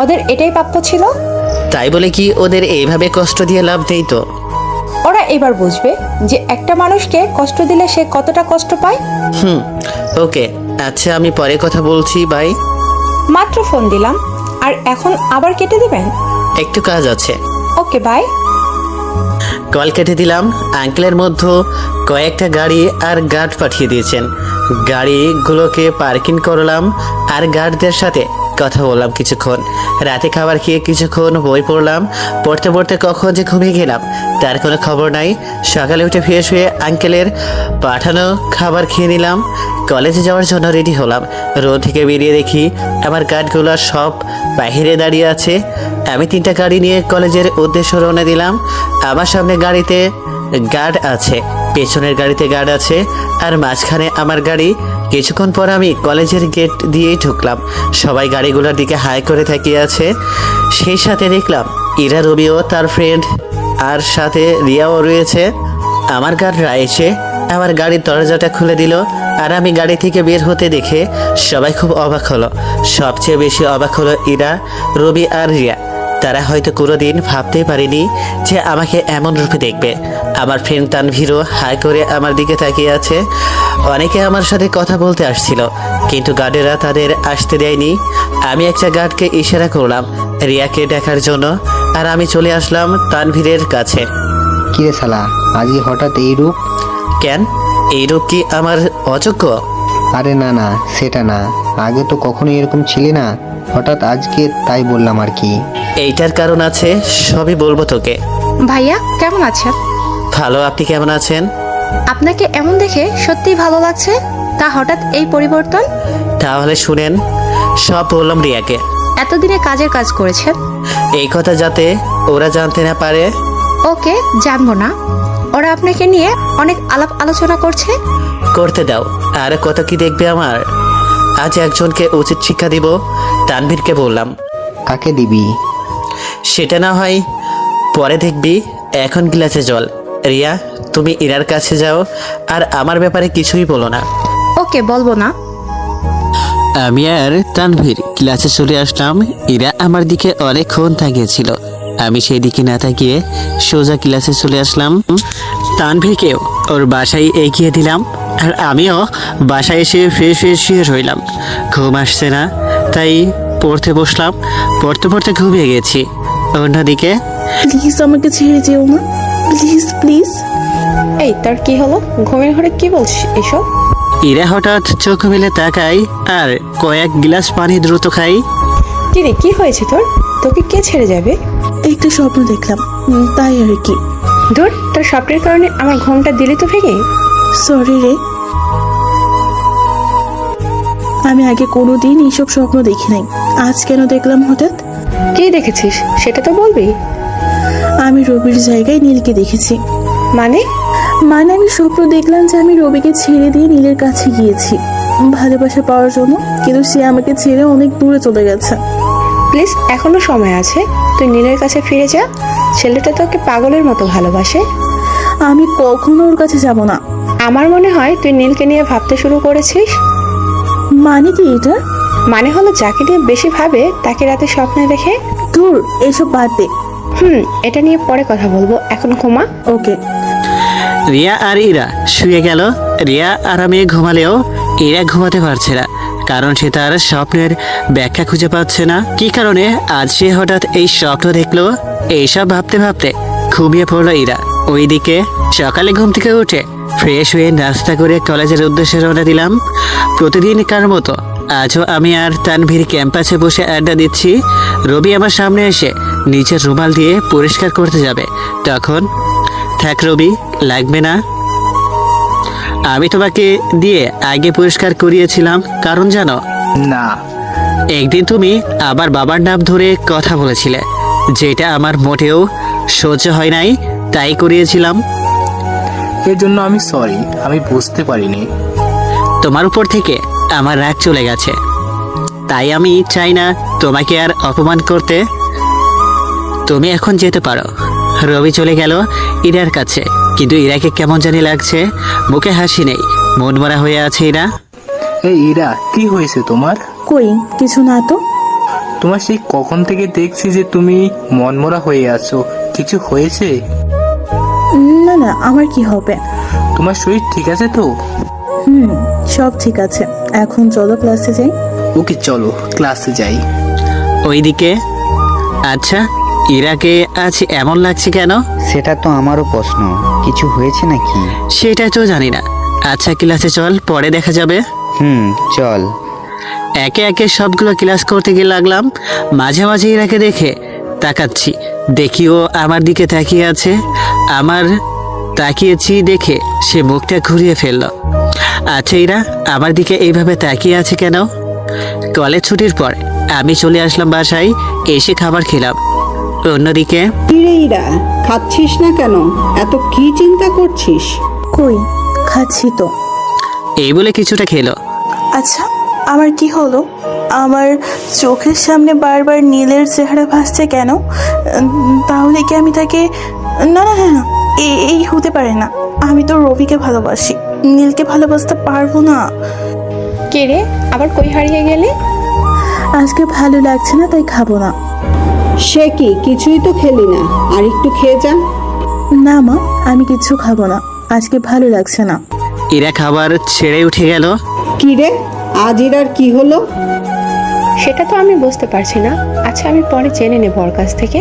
ওদের এটাই প্রাপ্য ছিল। তাই বলে কি ওদের এইভাবে কষ্ট দিয়ে লাভ নেই তো? ওরা এবার বুঝবে যে একটা মানুষকে কষ্ট দিলে সে কতটা কষ্ট পায়। ওকে, আচ্ছা আমি পরে কথা বলছি, বাই। মাত্র ফোন দিলাম আর এখন আবার কেটে দিবেন? একটু কাজ আছে। Okay bye. কল কেটে দিলাম। আঙ্কেলের মধ্যে কয়েকটা গাড়ি আর গার্ড পাঠিয়ে দিয়েছেন। গাড়িগুলোকে পার্কিং করলাম আর গার্ডদের সাথে কথা বললাম কিছুক্ষণ। রাতে খাবার খেয়ে কিছুক্ষণ বই পড়লাম। পড়তে পড়তে কখন যে ঘুমিয়ে গেলাম তার কোনো খবর নাই। সকালে উঠে ফ্রেশ হয়ে আঙ্কেলের পাঠানো খাবার খেয়ে নিলাম। কলেজে যাওয়ার জন্য রেডি হলাম। রোড থেকে বেরিয়ে দেখি আমার গার্ডগুলো সব বাইরে দাঁড়িয়ে আছে। আমি 3টা গাড়ি নিয়ে কলেজের উদ্দেশ্যে রওনা দিলাম। আমার সামনে গাড়িতে গার্ড আছে, পেছনের গাড়িতে গার্ড আছে, আর মাঝখানে আমার গাড়ি। কিছুক্ষণ পর আমি কলেজের গেট দিয়েই ঢুকলাম। সবাই গাড়িগুলোর দিকে হাই করে তাকিয়ে আছে। সেই সাথে দেখলাম ইরা, রবিও, তার ফ্রেন্ড আর সাথে রিয়াও রয়েছে। আমার গার্ডরা এসে আমার গাড়ির দরজাটা খুলে দিল, আর আমি গাড়ি থেকে বের হতে দেখে সবাই খুব অবাক হলো। সবচেয়ে বেশি অবাক হলো ইরা, রবি আর রিয়া। তারা হয়তো কোনোদিন ভাবতেই পারেনি যে আমাকে এমন রূপে দেখবে। আমার ফ্রেন্ড তানভীরও হাই করে আমার দিকে তাকিয়ে আছে। অনেকে আমার সাথে কথা বলতে আসছিল, কিন্তু গার্ডেরা তাদের আসতে দেয়নি। আমি একটা গার্ডকে ইশারা করলাম রিয়াকে দেখার জন্য, আর আমি চলে আসলাম তানভীরের কাছে। কিরে শালা, আজকে হঠাৎ এই রূপ? কেন, এই রূপ কি আমার অযোগ্য? আরে না না, সেটা না, আগে তো কখনো এরকম ছিলি না, হঠাৎ আজকে তাই বললাম আর কি। এইটার কারণ আছে, সবই বলবো তোকে। ভাইয়া কেমন আছেন? ভালো, আপনি কেমন আছেন? আপনাকে এমন দেখে সত্যিই ভালো লাগছে। তা হঠাৎ এই পরিবর্তন? তাহলে শুনেন, সব বললাম রিয়াকে। এতদিনে কাজের কাজ করেছেন? এই কথা যাতে ওরা জানতে না পারে। ওকে, জানবো না। ওরা আপনাকে নিয়ে অনেক আলাপ আলোচনা করছে। করতে দাও, আর কত কি দেখবে আমার। আজ একজনকে উচিত শিক্ষা দিব। তানভীরকে বললাম। কাকে দিবি? সেটা না হয় পরে দেখবি, এখন গ্লাসে জল। রিয়া, তুমি ইরার কাছে যাও, আর আমার ব্যাপারে কিছুই বলো না। ওকে, বলবো না। আমি আর তানভীর ক্লাসে চলে আসলাম। ইরা আমার দিকে অনেকক্ষণ তাকিয়েছিল। আমি সেই দিকে না তাকিয়ে সোজা ক্লাসে চলে আসলাম। তানভীরকেও ওর বাসায় এগিয়ে দিলাম, আর আমিও বাসায় এসে ফ্রেশ শুয়ে রইলাম। ঘুম আসছে না, তাই পড়তে বসলাম। পড়তে পড়তে ঘুমিয়ে গেছি। অন্যদিকে প্লিজ আমাকে ছেড়ে যেও না, প্লিজ প্লিজ। এই, তোর কি হলো? ঘুমের ঘরে কি বলছিস এসব? ইরা হঠাৎ চোখ মেলে তাকাই, আর কয়েক গ্লাস পানি দ্রুত খাই। কি রে, কি হয়েছে তোর? তোকে কে ছেড়ে যাবে? একটা স্বপ্ন দেখলাম, তাই আর কি। ধুর, তোর স্বপ্নের কারণে আমার ঘুমটা দিলি তো ভেঙে। সরি রে, আমি আগে কোনোদিন এইসব স্বপ্ন দেখি নাই, আজ কেন দেখলাম হঠাৎ? কি দেখেছিস সেটা তো বলবি। আমি রবির জায়গায় নীলকে দেখেছি। মানে? মানে আমি স্বপ্ন দেখলাম যে আমি রবিকে ছেড়ে দিয়ে নীলের কাছে গিয়েছি ভালোবাসা পাওয়ার জন্য, কিন্তু সে আমাকে ছেড়ে অনেক দূরে চলে গেছে। প্লিজ, এখনো সময় আছে, তুই নীলের কাছে ফিরে যা। ছেলেটা তোকে পাগলের মতো ভালোবাসে। আমি কখনো ওর কাছে যাব না। আমার মনে হয় তুই নীলকে নিয়ে ভাবতে শুরু করেছিস। মানে কি এটা? মানে হলো যাকে নিয়ে বেশি ভাবে তাকে রাতে স্বপ্নে দেখে। দূর, এসব বাদ দে। এটা নিয়ে পরে কথা বলবো, এখন ঘুমা। ওকে। রিয়া আর ইরা শুয়ে গেল। রিয়া আরামে ঘুমালেও ইরা ঘুমাতে পারছে না, কারণ সে তার স্বপ্নের ব্যাখ্যা খুঁজে পাচ্ছে না। কি কারণে আজ সে হঠাৎ এই স্বপ্ন দেখলো, এইসব ভাবতে ভাবতে ঘুমিয়ে পড়লো ইরা। ওইদিকে সকালে ঘুম থেকে উঠে ফ্রেশ হয়ে নাস্তা করে কলেজের উদ্দেশ্যে রওনা দিলাম। প্রতিদিনকার মতো আজও আমি আর তানভীর ক্যাম্পাসে বসে আড্ডা দিচ্ছি। রবি আমার সামনে এসে নিচের রুমাল দিয়ে পরিষ্কার করতে যাবে, তখন থাক রবি, লাগবে না, আমি তোমাকে দিয়ে আগে পরিষ্কার করিয়েছিলাম। কারণ জানো, না, একদিন তুমি আবার বাবার নাম ধরে কথা বলেছিলে, যেটা আমার মোটেও সহ্য হয় নাই, তাই করিয়েছিলাম। এর জন্য আমি সরি, আমি বুঝতে পারিনি। তোমার উপর থেকে আমার রাগ চলে গেছে, তাই আমি চাই না তোমাকে আর অপমান করতে। তুমি এখন যেতে পারো। রবি চলে গেল ইরার কাছে, কিন্তু ইরাকে কেমন জানি লাগছে। মুখে হাসি নেই, মন মরা হয়ে আছে ইরা। এই ইরা, কি হয়েছে তোমার? কই, কিছু না তো। তোমার সেই কখন থেকে দেখছি যে তুমি মনমরা হয়ে আছো, কিছু হয়েছে? না না, আমার কি হবে? তোমার শরীর ঠিক আছে তো? সব ঠিক আছে। এখন চলো ক্লাসে যাই। ওকে, চলো ক্লাসে যাই। ওইদিকে আচ্ছা, ইরাকে আজ এমন লাগছে কেন? সেটা তো আমারও প্রশ্ন, কিছু হয়েছে নাকি? সেটা তো জানি না। আচ্ছা, ক্লাসে চল, পরে দেখা যাবে। চল। একে একে সবগুলো ক্লাস করতে গিয়ে লাগলাম। মাঝে মাঝে ইরাকে দেখে তাকাচ্ছি, দেখি ও আমার দিকে তাকিয়ে আছে। আমার তাকিয়েছি দেখে সে মুখটা ঘুরিয়ে ফেলল। আচ্ছা ইরা আমার দিকে এইভাবে তাকিয়ে আছে কেন? কলেজ ছুটির পর আমি চলে আসলাম বাসায়, এসে খাবার খেলাম। অন্যদিকে কিরে ইরা, খাচ্ছিস না কেন? এত কি চিন্তা করছিস? কই, খাচ্ছি তো। এই বলে কিছুটা খেলো। আচ্ছা, আমার কি হলো? আমার চোখের সামনে বারবার নীলের চেহারা ভাসছে কেন? তাহলে কি আমি তাকে... না না না না, এই হতে পারে না। আমি তো রবিকে ভালোবাসি, নীলকে ভালোবাসতে পারবো না। কে রে, আবার কই হারিয়ে গেলে? আজকে ভালো লাগছে না, তাই খাবো না। সে কি, কিছুই তো খেলি না, আর একটু খেয়ে যা। না মা, আমি কিচ্ছু খাবো না, আজকে ভালো লাগছে না। ইরা খাবার ছেড়ে উঠে গেল। কিরে, আজ ইরার কি হলো? সেটা তো আমি বুঝতে পারছি না। আচ্ছা, আমি পরে জেনে নেব ওর কাছ থেকে।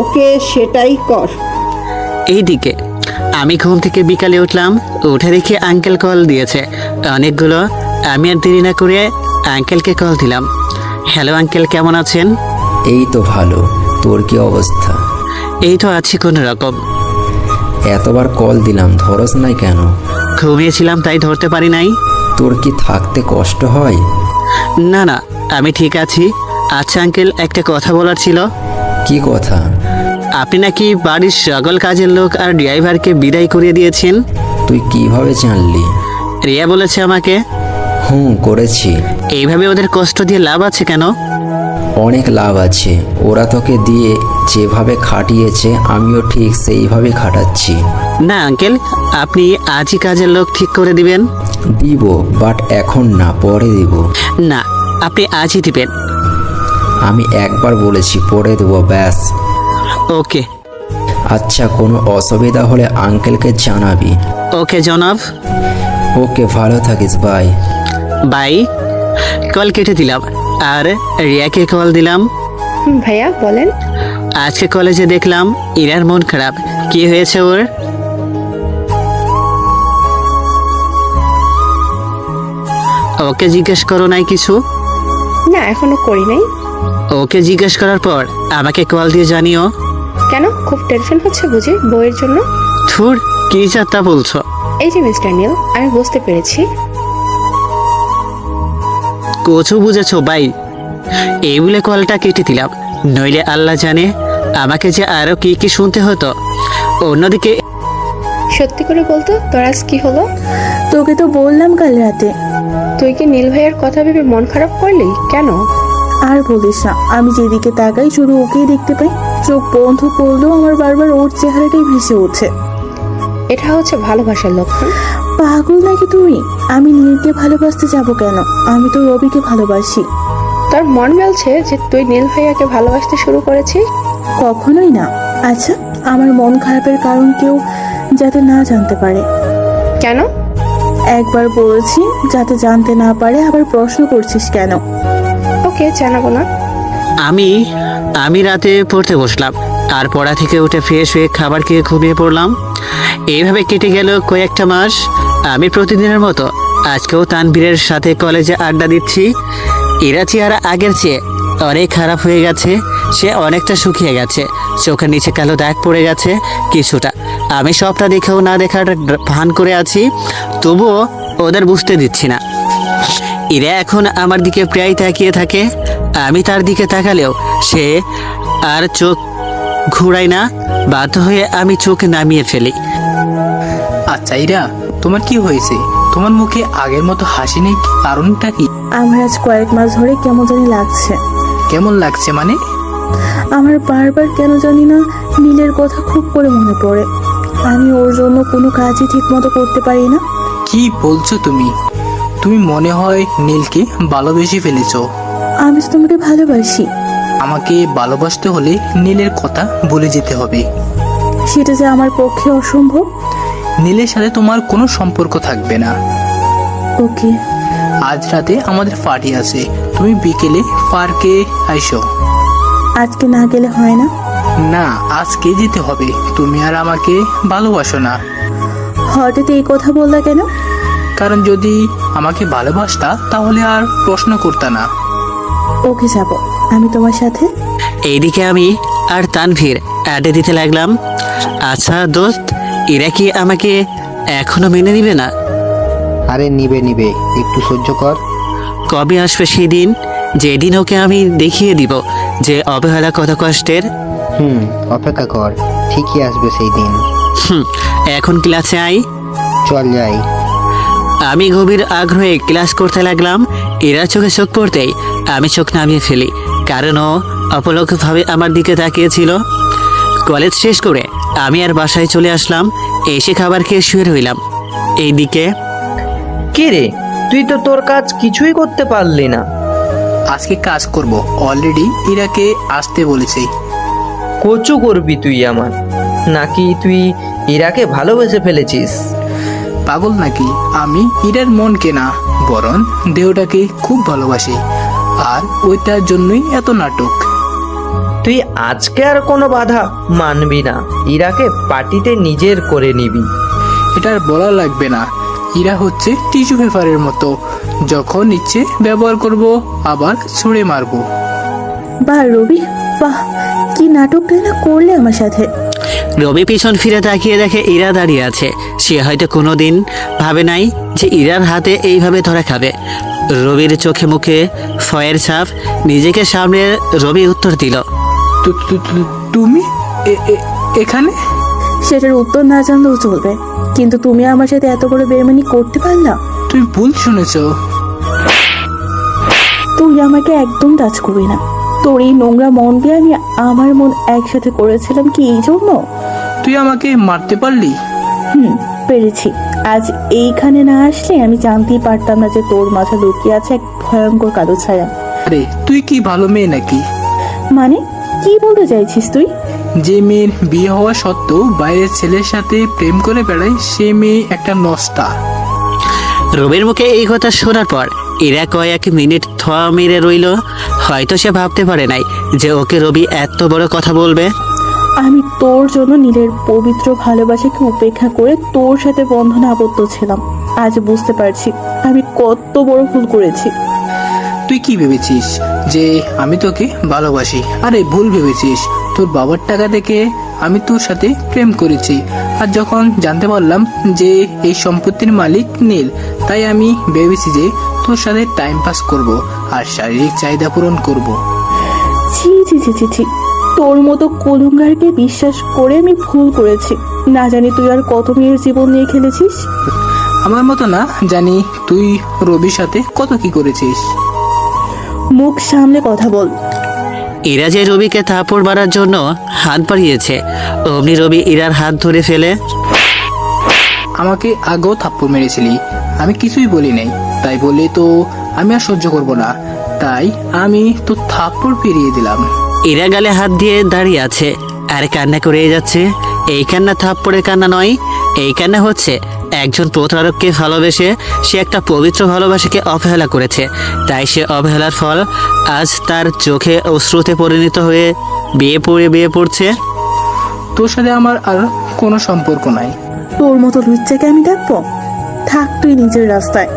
ওকে, সেটাই কর। এইদিকে আমি ঘুম থেকে বিকালে উঠলাম, উঠে দেখি আঙ্কেল কল দিয়েছে অনেকগুলো। আমি আর দেরি না করে আঙ্কেলকে কল দিলাম। হ্যালো আঙ্কেল, কেমন আছেন? এই তো ভালো, তোর কি অবস্থা? এই তো আছি কোনো রকম। এতবার কল দিলাম, ধরস নাই কেন? ঘুমিয়েছিলাম তাই ধরতে পারি নাই। তোর কি থাকতে কষ্ট হয়? না না, আমি ঠিক আছি। আচ্ছা আঙ্কেল, একটা কথা বলার ছিল। কি কথা? আপনি নাকি বাড়ির সকল কাজের লোক আর ড্রাইভারকে বিদায় করিয়ে দিয়েছেন। তুই কিভাবে জানলি? রিয়া বলেছে আমাকে। করেছি। এইভাবে ওদের কষ্ট দিয়ে লাভ আছে কেন? অনেক লাভ আছে। ওরা তোকে দিয়ে যেভাবে খাটিয়েছে আমিও ঠিক সেইভাবে খাটাচ্ছি। না আঙ্কেল, আপনি আজই কাজের লোক ঠিক করে দিবেন। দিব, বাট এখন না, পরে দিব। না, আপনি আজই দিবেন। আমি একবার বলেছি, পরে দেবো, ব্যাস। ওকে। আচ্ছা, কোনো অসুবিধা হলে আঙ্কেলকে জানাবি। ওকে জনাব। ওকে, ভালো থাকিস, বাই। বাই। কল কেটে দিলাম আর রিয়াকে কল দিলাম। ভাইয়া বলেন। আজকে কলেজে দেখলাম ইরার মন খারাপ। কি হয়েছে ওর? ওকে জিজ্ঞেস করো নাই কিছু? না, এখনো করি নাই। ওকে জিজ্ঞেস করার পর আমাকে কল দিয়ে জানিও। কেন, খুব টেনশন হচ্ছে বুঝি বইয়ের জন্য? থুর, কি যাত্রা বলছো? এই যে মিস্টার নীল, আমি বুঝতে পেরেছি। কোচও বুঝেছো ভাই। এই বলে কলটা কেটে দিলাম, নইলে আল্লাহ জানে আমাকে যে আরো কি কি শুনতে হতো। অন্যদিকে সত্যি করে বলতো, তোর আজ কি হলো? তোকে তো বললাম কাল রাতে। তুই কি নীল ভাইয়ের কথা ভেবে মন খারাপ করলি? কেন? আর বলিস না, আমি যেদিকে তাকাই শুধু ওকেই দেখতে পাই। চোখ বন্ধ করলেও আমার বারবার ওর চেহারাটাই ভেসে ওঠে। এটা হচ্ছে ভালোবাসার লক্ষণ। পাগল নাকি তুই? আমি নীলকে ভালোবাসতে যাব কেন? আমি তো রবিকে ভালোবাসি। তোর মন বলছে যে তুই নীল ভাইয়াকে ভালোবাসতে শুরু করেছিস। কখনোই না। আচ্ছা, আমার মন খারাপের কারণ কেউ যাতে না জানতে পারে। কেন? একবার বলছি, যাতে জানতে না পারে। আবার প্রশ্ন করছিস কেন? ওকে, জানাবো না। আমি রাতে পড়তে বসলাম আর পড়া থেকে উঠে ফ্রেশ হয়ে খাবার খেয়ে ঘুমিয়ে পড়লাম। এইভাবে কেটে গেল কয়েকটা মাস। আমি প্রতিদিনের মতো আজকেও তানভীরের সাথে কলেজে আড্ডা দিচ্ছি। এরা চেহারা আগের চেয়ে অনেক খারাপ হয়ে গেছে। সে অনেকটা শুকিয়ে গেছে, চোখের নিচে কালো দাগ পড়ে গেছে কিছুটা। আমি সবটা দেখেও না দেখার ভান করে আছি, তবুও ওদের বুঝতে দিচ্ছি না। এরা এখন আমার দিকে প্রায় তাকিয়ে থাকে। আমি তার দিকে তাকালেও সে আর চোখ ঘুরায় না। বাধ্য হয়ে আমি চোখ নামিয়ে ফেলি। আচ্ছা ইরা, তোমার কি হয়েছে? তোমার মুখে আগের মতো হাসি নেই, কারণটা কি? আমার আজ কয়েক মাস ধরে কেমন জানি লাগছে। কেমন লাগছে মানে? আমার বারবার কেন জানি না নীলের কথা খুব করে মনে পড়ে। আমি ওর জন্য কোনো কাজই ঠিক মতো করতে পারি না। কি বলছো তুমি? তুমি মনে হয় নীলকে ভালোবেসে ফেলেছো। আমি তো তোমাকে ভালোবাসি। আমাকে ভালোবাসতে হলে নীলের কথা ভুলে যেতে হবে। সেটা যে আমার পক্ষে অসম্ভব। নীলের সাথে তোমার কোনো সম্পর্ক থাকবে না। ওকে। আজ রাতে আমাদের পার্টি আছে, তুমি বিকেলে পার্কে আইসো। আজকে না গেলে হয় না? না, আজকে যেতে হবে। তুমি আর আমাকে ভালোবাসো না। হঠাৎ এই কথা বললা কেন? কারণ যদি আমাকে ভালোবাসতা তাহলে আর প্রশ্ন করতা না। ওকে যাব আমি তোমার সাথে। এইদিকে আমি আর তানভীর অ্যাডে দিতে লাগলাম। আচ্ছা দোস্ত, এরা কি আমাকে এখনো মেনে নিবে না? আরে নিবে নিবে, একটু সহ্য কর। কবে আসবে সেই দিন, যেদিন ওকে আমি দেখিয়ে দিব যে অবহেলা কত কষ্টের? অপেক্ষা কর, ঠিকই আসবে সেই দিন। এখন ক্লাসে আই। চল যাই। আমি গভীর আগ্রহে ক্লাস করতে লাগলাম। এরা চোখে চোখ পড়তেই আমি চোখ নামিয়ে ফেলি, কারণ ও অপলকভাবে আমার দিকে তাকিয়েছিল। কলেজ শেষ করে আমি আর বাসায় চলে আসলাম। এসে খাবার খেয়ে শুয়ে রইলাম। এইদিকে কে রে, তুই তো তোর কাজ কিছুই করতে পারলি না। আজকে কাজ করব, অলরেডি ইরাকে আসতে বলেছি। কচু করবি তুই আমার, নাকি তুই ইরাকে ভালোবেসে ফেলেছিস? পাগল নাকি? আমি ইরার মনকে না, বরং দেহটাকে খুব ভালোবাসি, আর ওইটার জন্যই এত নাটক। তুই আজকে আর কোনো বাধা মানবি না, ইরাকে পার্টিতে নিজের করে নিবি। এটা আর বলা লাগবে না, ইরা হচ্ছে টিস্যু পেপারের মতো, যখন ইচ্ছে ব্যবহার করব, আবার ছুঁড়ে মারবো। বাহ রবি, বাহ, কি নাটকটাই না করলে আমার সাথে। রবি পিছন ফিরে তাকিয়ে দেখে ইরা দাঁড়িয়ে আছে। সে হয়তো কোনোদিন ভাবে নাই যে ইরার হাতে এইভাবে ধরা খাবে। রবির চোখে মুখে ফয়ের ছাপ। নিজেকে সামনে রবি উত্তর দিল, তুমি এখানে? সেটার উত্তর না জানলেও চলবে, কিন্তু তুমি আমার সাথে এত বড় বেইমানি করতে পারলা? তুই ভুল শুনেছ। তুই আমাকে একদম টাচ করবি না। তোর এই নোংরা মন দিয়ে আমি আমার মন একসাথে করেছিলাম কি এই জন্য? তুই আমাকে মারতে পারলি? পেরেছি। আজ এইখানে না আসলে আমি জানতেই পারতাম না যে তোর মাথায় লুকিয়ে আছে এক ভয়ঙ্কর কালো ছায়া। আরে তুই কি ভালো মেয়ে নাকি? মানে কি বলতে চাইছিস তুই? যে মেয়ের বিয়ে হওয়া সত্ত্বেও বাইরের ছেলের সাথে প্রেম করে বেড়ায়, সে মেয়ে একটা নষ্টা। রবির মুখে এই কথা শোনার পর ইরা কয়েক মিনিট থোয়া মেরে রইল। হয়তো সে ভাবতে পারে নাই যে ওকে রবি এত বড় কথা বলবে। আমি তোর জন্য নীলের পবিত্র ভালোবাসাকে উপেক্ষা করে তোর সাথে বন্ধনে আবদ্ধ ছিলাম। আজ বুঝতে পারছি আমি কত বড় ভুল করেছি। তুই কি ভেবেছিস যে আমি তোকে ভালোবাসি? আরে ভুল ভেবেছিস। তোর বাবার টাকা থেকে আমি তোর সাথে প্রেম করেছি, আর যখন জানতে পারলাম যে এই সম্পত্তির মালিক নীল, তাই আমি ভেবেছি যে তোর সাথে টাইম পাস করব আর শারীরিক চাহিদা পূরণ করব। ছি ছি ছি ছি ছি, তোর মতো কলঙ্গারকে বিশ্বাস করে আমি ভুল করেছি। না জানি তুই আর কত মেয়ের জীবন নিয়ে খেলেছিস। আমার মতো না, জানি তুই রবির সাথে কত কি করেছিস। মুখ সামলে কথা বল। ইরা যে রবিকে থাপড় মারার জন্য হাত বাড়িয়েছে, অমনি রবি ইরার হাত ধরে ফেলে। আমাকে আগেও থাপ্পড় মেরেছিলি, আমি কিছুই বলি নাই, তাই বলে তো আমি আর সহ্য করব না, তাই আমি তো থাপ্পড় ফিরিয়ে দিলাম। ইরা গালে হাত দিয়ে দাঁড়িয়ে আছে আর কান্না করে যাচ্ছে। এই কান্না থাপ্পড়ের কান্না নয়, এই কান্না হচ্ছে একজন প্রতারককে ভালোবেসে সে একটা পবিত্র ভালোবাসাকে অবহেলা করেছে, তাই সে অবহেলার ফল আজ তার চোখে অশ্রুতে পরিণত হয়ে বিয়ে পড়ছে। তোর সাথে আমার আর কোনো সম্পর্ক নাই। তোর মতো লুচ্চাকে আমি দেখবো? থাক তুই নিজের রাস্তায়।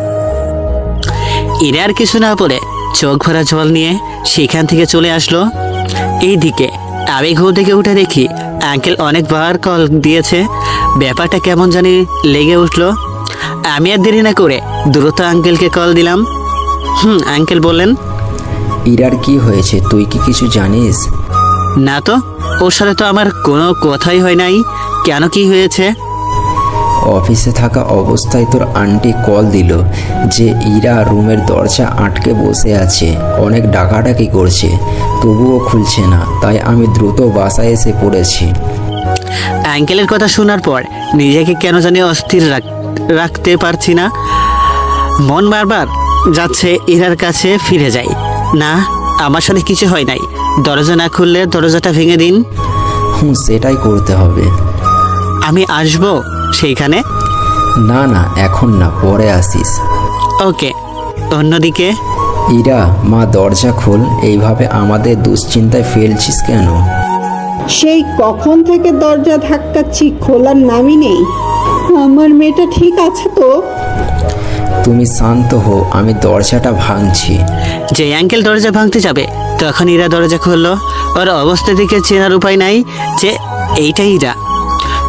ইরা আর কিছু না বলে চোখ ভরা জল নিয়ে সেখান থেকে চলে আসলো। এইদিকে আমি ঘুম থেকে উঠে দেখি আঙ্কেল অনেকবার কল দিয়েছে। ব্যাপারটা কেমন জানি লেগে উঠলো। আমি আর দেরি না করে দ্রুত আঙ্কেলকে কল দিলাম। আঙ্কেল বললেন, ইরার কি হয়েছে তুই কি কিছু জানিস? না তো, ওর সাথে তো আমার কোনো কথাই হয় নাই। কেন, কি হয়েছে? অফিসে থাকা অবস্থায় তোর আন্টি কল দিল যে ইরা রুমের দরজা আটকে বসে আছে, অনেক ডাকাডাকি করছে, তবুও খুলছে না, তাই আমি দ্রুত বাসায় এসে পড়েছি। আঙ্কেলের কথা শোনার পর নিজেকে কেন জানি অস্থির রাখতে পারছি না। মন বারবার যাচ্ছে ইরার কাছে ফিরে যাই। না, আমার সাথে কিছু হয় নাই। দরজা না খুললে দরজাটা ভেঙে দিন। সেটাই করতে হবে। আমি আসবো সেইখানে? না না, এখন না, পরে আসিস। ওকে। অন্যদিকে ইরা, মা দরজা খোল, এইভাবে আমাদের দুশ্চিন্তায় ফেলছিস কেন? সেই কখন থেকে দরজা ধাক্কাচ্ছি, খোলার নামই নেই। আমার মেয়েটা ঠিক আছে তো? তুমি শান্ত হো, আমি দরজাটা ভাঙছি। যে আঙ্কেল দরজা ভাঙতে যাবে তখন ইরা দরজা খুললো। ওর অবস্থা থেকে চেনার উপায় নাই যে এইটাই ইরা।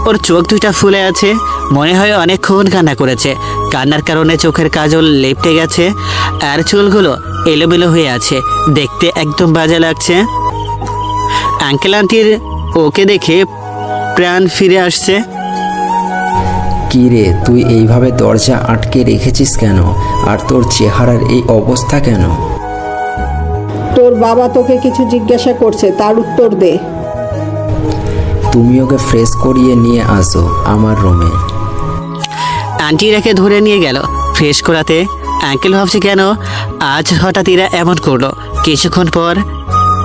ওর চোখ দুইটা ফুলে আছে, মনে হয় অনেকক্ষণ কান্না করেছে। কান্নার কারণে চোখের কাজল লেপটে গেছে আর চুলগুলো এলোমেলো হয়ে আছে, দেখতে একদম বাজে লাগছে। আঙ্কেল আন্টির ওকে দেখে প্রাণ ফিরে আসছে। কি রে, তুই এইভাবে দরজা আটকে রেখেছিস কেন? আর তোর চেহারার এই অবস্থা কেন? তোর বাবা তোকে কিছু জিজ্ঞাসা করছে, তার উত্তর দে। তুমি ওকে ফ্রেশ করিয়ে নিয়ে আসো আমার রুমে। আন্টি ইরাকে ধরে নিয়ে গেল ফ্রেশ করাতে। আঙ্কেল ভাবছে কেন আজ হঠাৎ ইরা এমন করলো। কিছুক্ষণ পর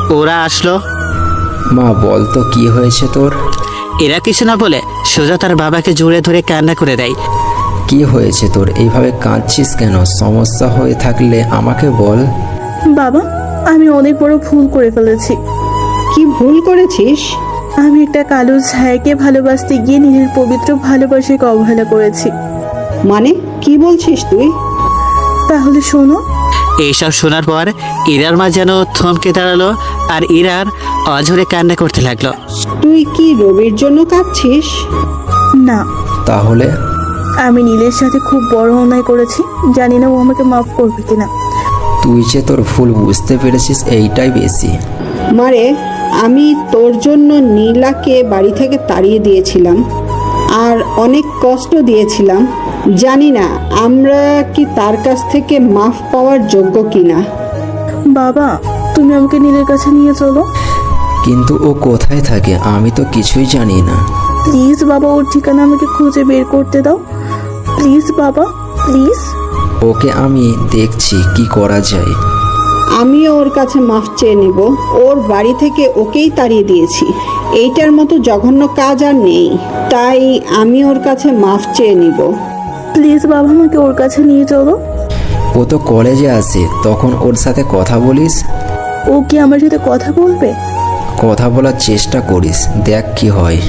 ওরা আসলো। মা বল তো কি হয়েছে তোর? এরা কিছু না বলে সোজা তার বাবাকে জড়িয়ে ধরে কান্না করে দেয়। কি হয়েছে তোর? এইভাবে কাঁদছিস কেন? সমস্যা হয়ে থাকলে আমাকে বল। বাবা, আমি অনেক বড় ভুল করে ফেলেছি। কি ভুল করেছিস? আমি একটা কালো ছায়াকে ভালোবাসতে গিয়ে নিজের পবিত্র ভালোবাসাকে অবহেলা করেছি। মানে কি বলছিস তুই? তাহলে শোনো। এইসব শোনার পর ইরার মা যেন থমকে দাঁড়ালো আর ইরার অঝরে কান্না করতে লাগলো। তুই কি রবির জন্য কাঁদছিস? না, তাহলে? আমি নীলের সাথে খুব বড় অন্যায় করেছি। জানি না ও আমাকে মাফ করবে কিনা। তুই যে তোর ভুল বুঝতে পেরেছিস এইটাই বেশি। মারে, আমি তোর জন্য নীলাকে বাড়ি থেকে তাড়িয়ে দিয়েছিলাম আর অনেক কষ্ট দিয়েছিলাম। জানি না আমরা কি তার কাছ থেকে মাফ পাওয়ার যোগ্য কিনা। বাবা, তুমি আমাকে নীলের কাছে নিয়ে চলো। কিন্তু ও কোথায় থাকে আমি তো কিছুই জানি না। প্লিজ বাবা, ওর ঠিকানা আমাকে খুঁজে বের করতে দাও। প্লিজ বাবা, প্লিজ। ওকে আমি দেখছি কি করা যায়। আমিও ওর কাছে মাফ চেয়ে নেব। ওর বাড়ি থেকে ওকেই তাড়িয়ে দিয়েছি, এইটার মতো জঘন্য কাজ আর নেই। তাই আমি ওর কাছে মাফ চেয়ে নিব। প্লিজ বাবা, আমাকে ওর কাছে নিয়ে চলো। ও তো কলেজে আসে, তখন ওর সাথে কথা বলিস। ও কি আমার সাথে কথা বলবে? কথা বলার চেষ্টা করিস, দেখ কি হয়।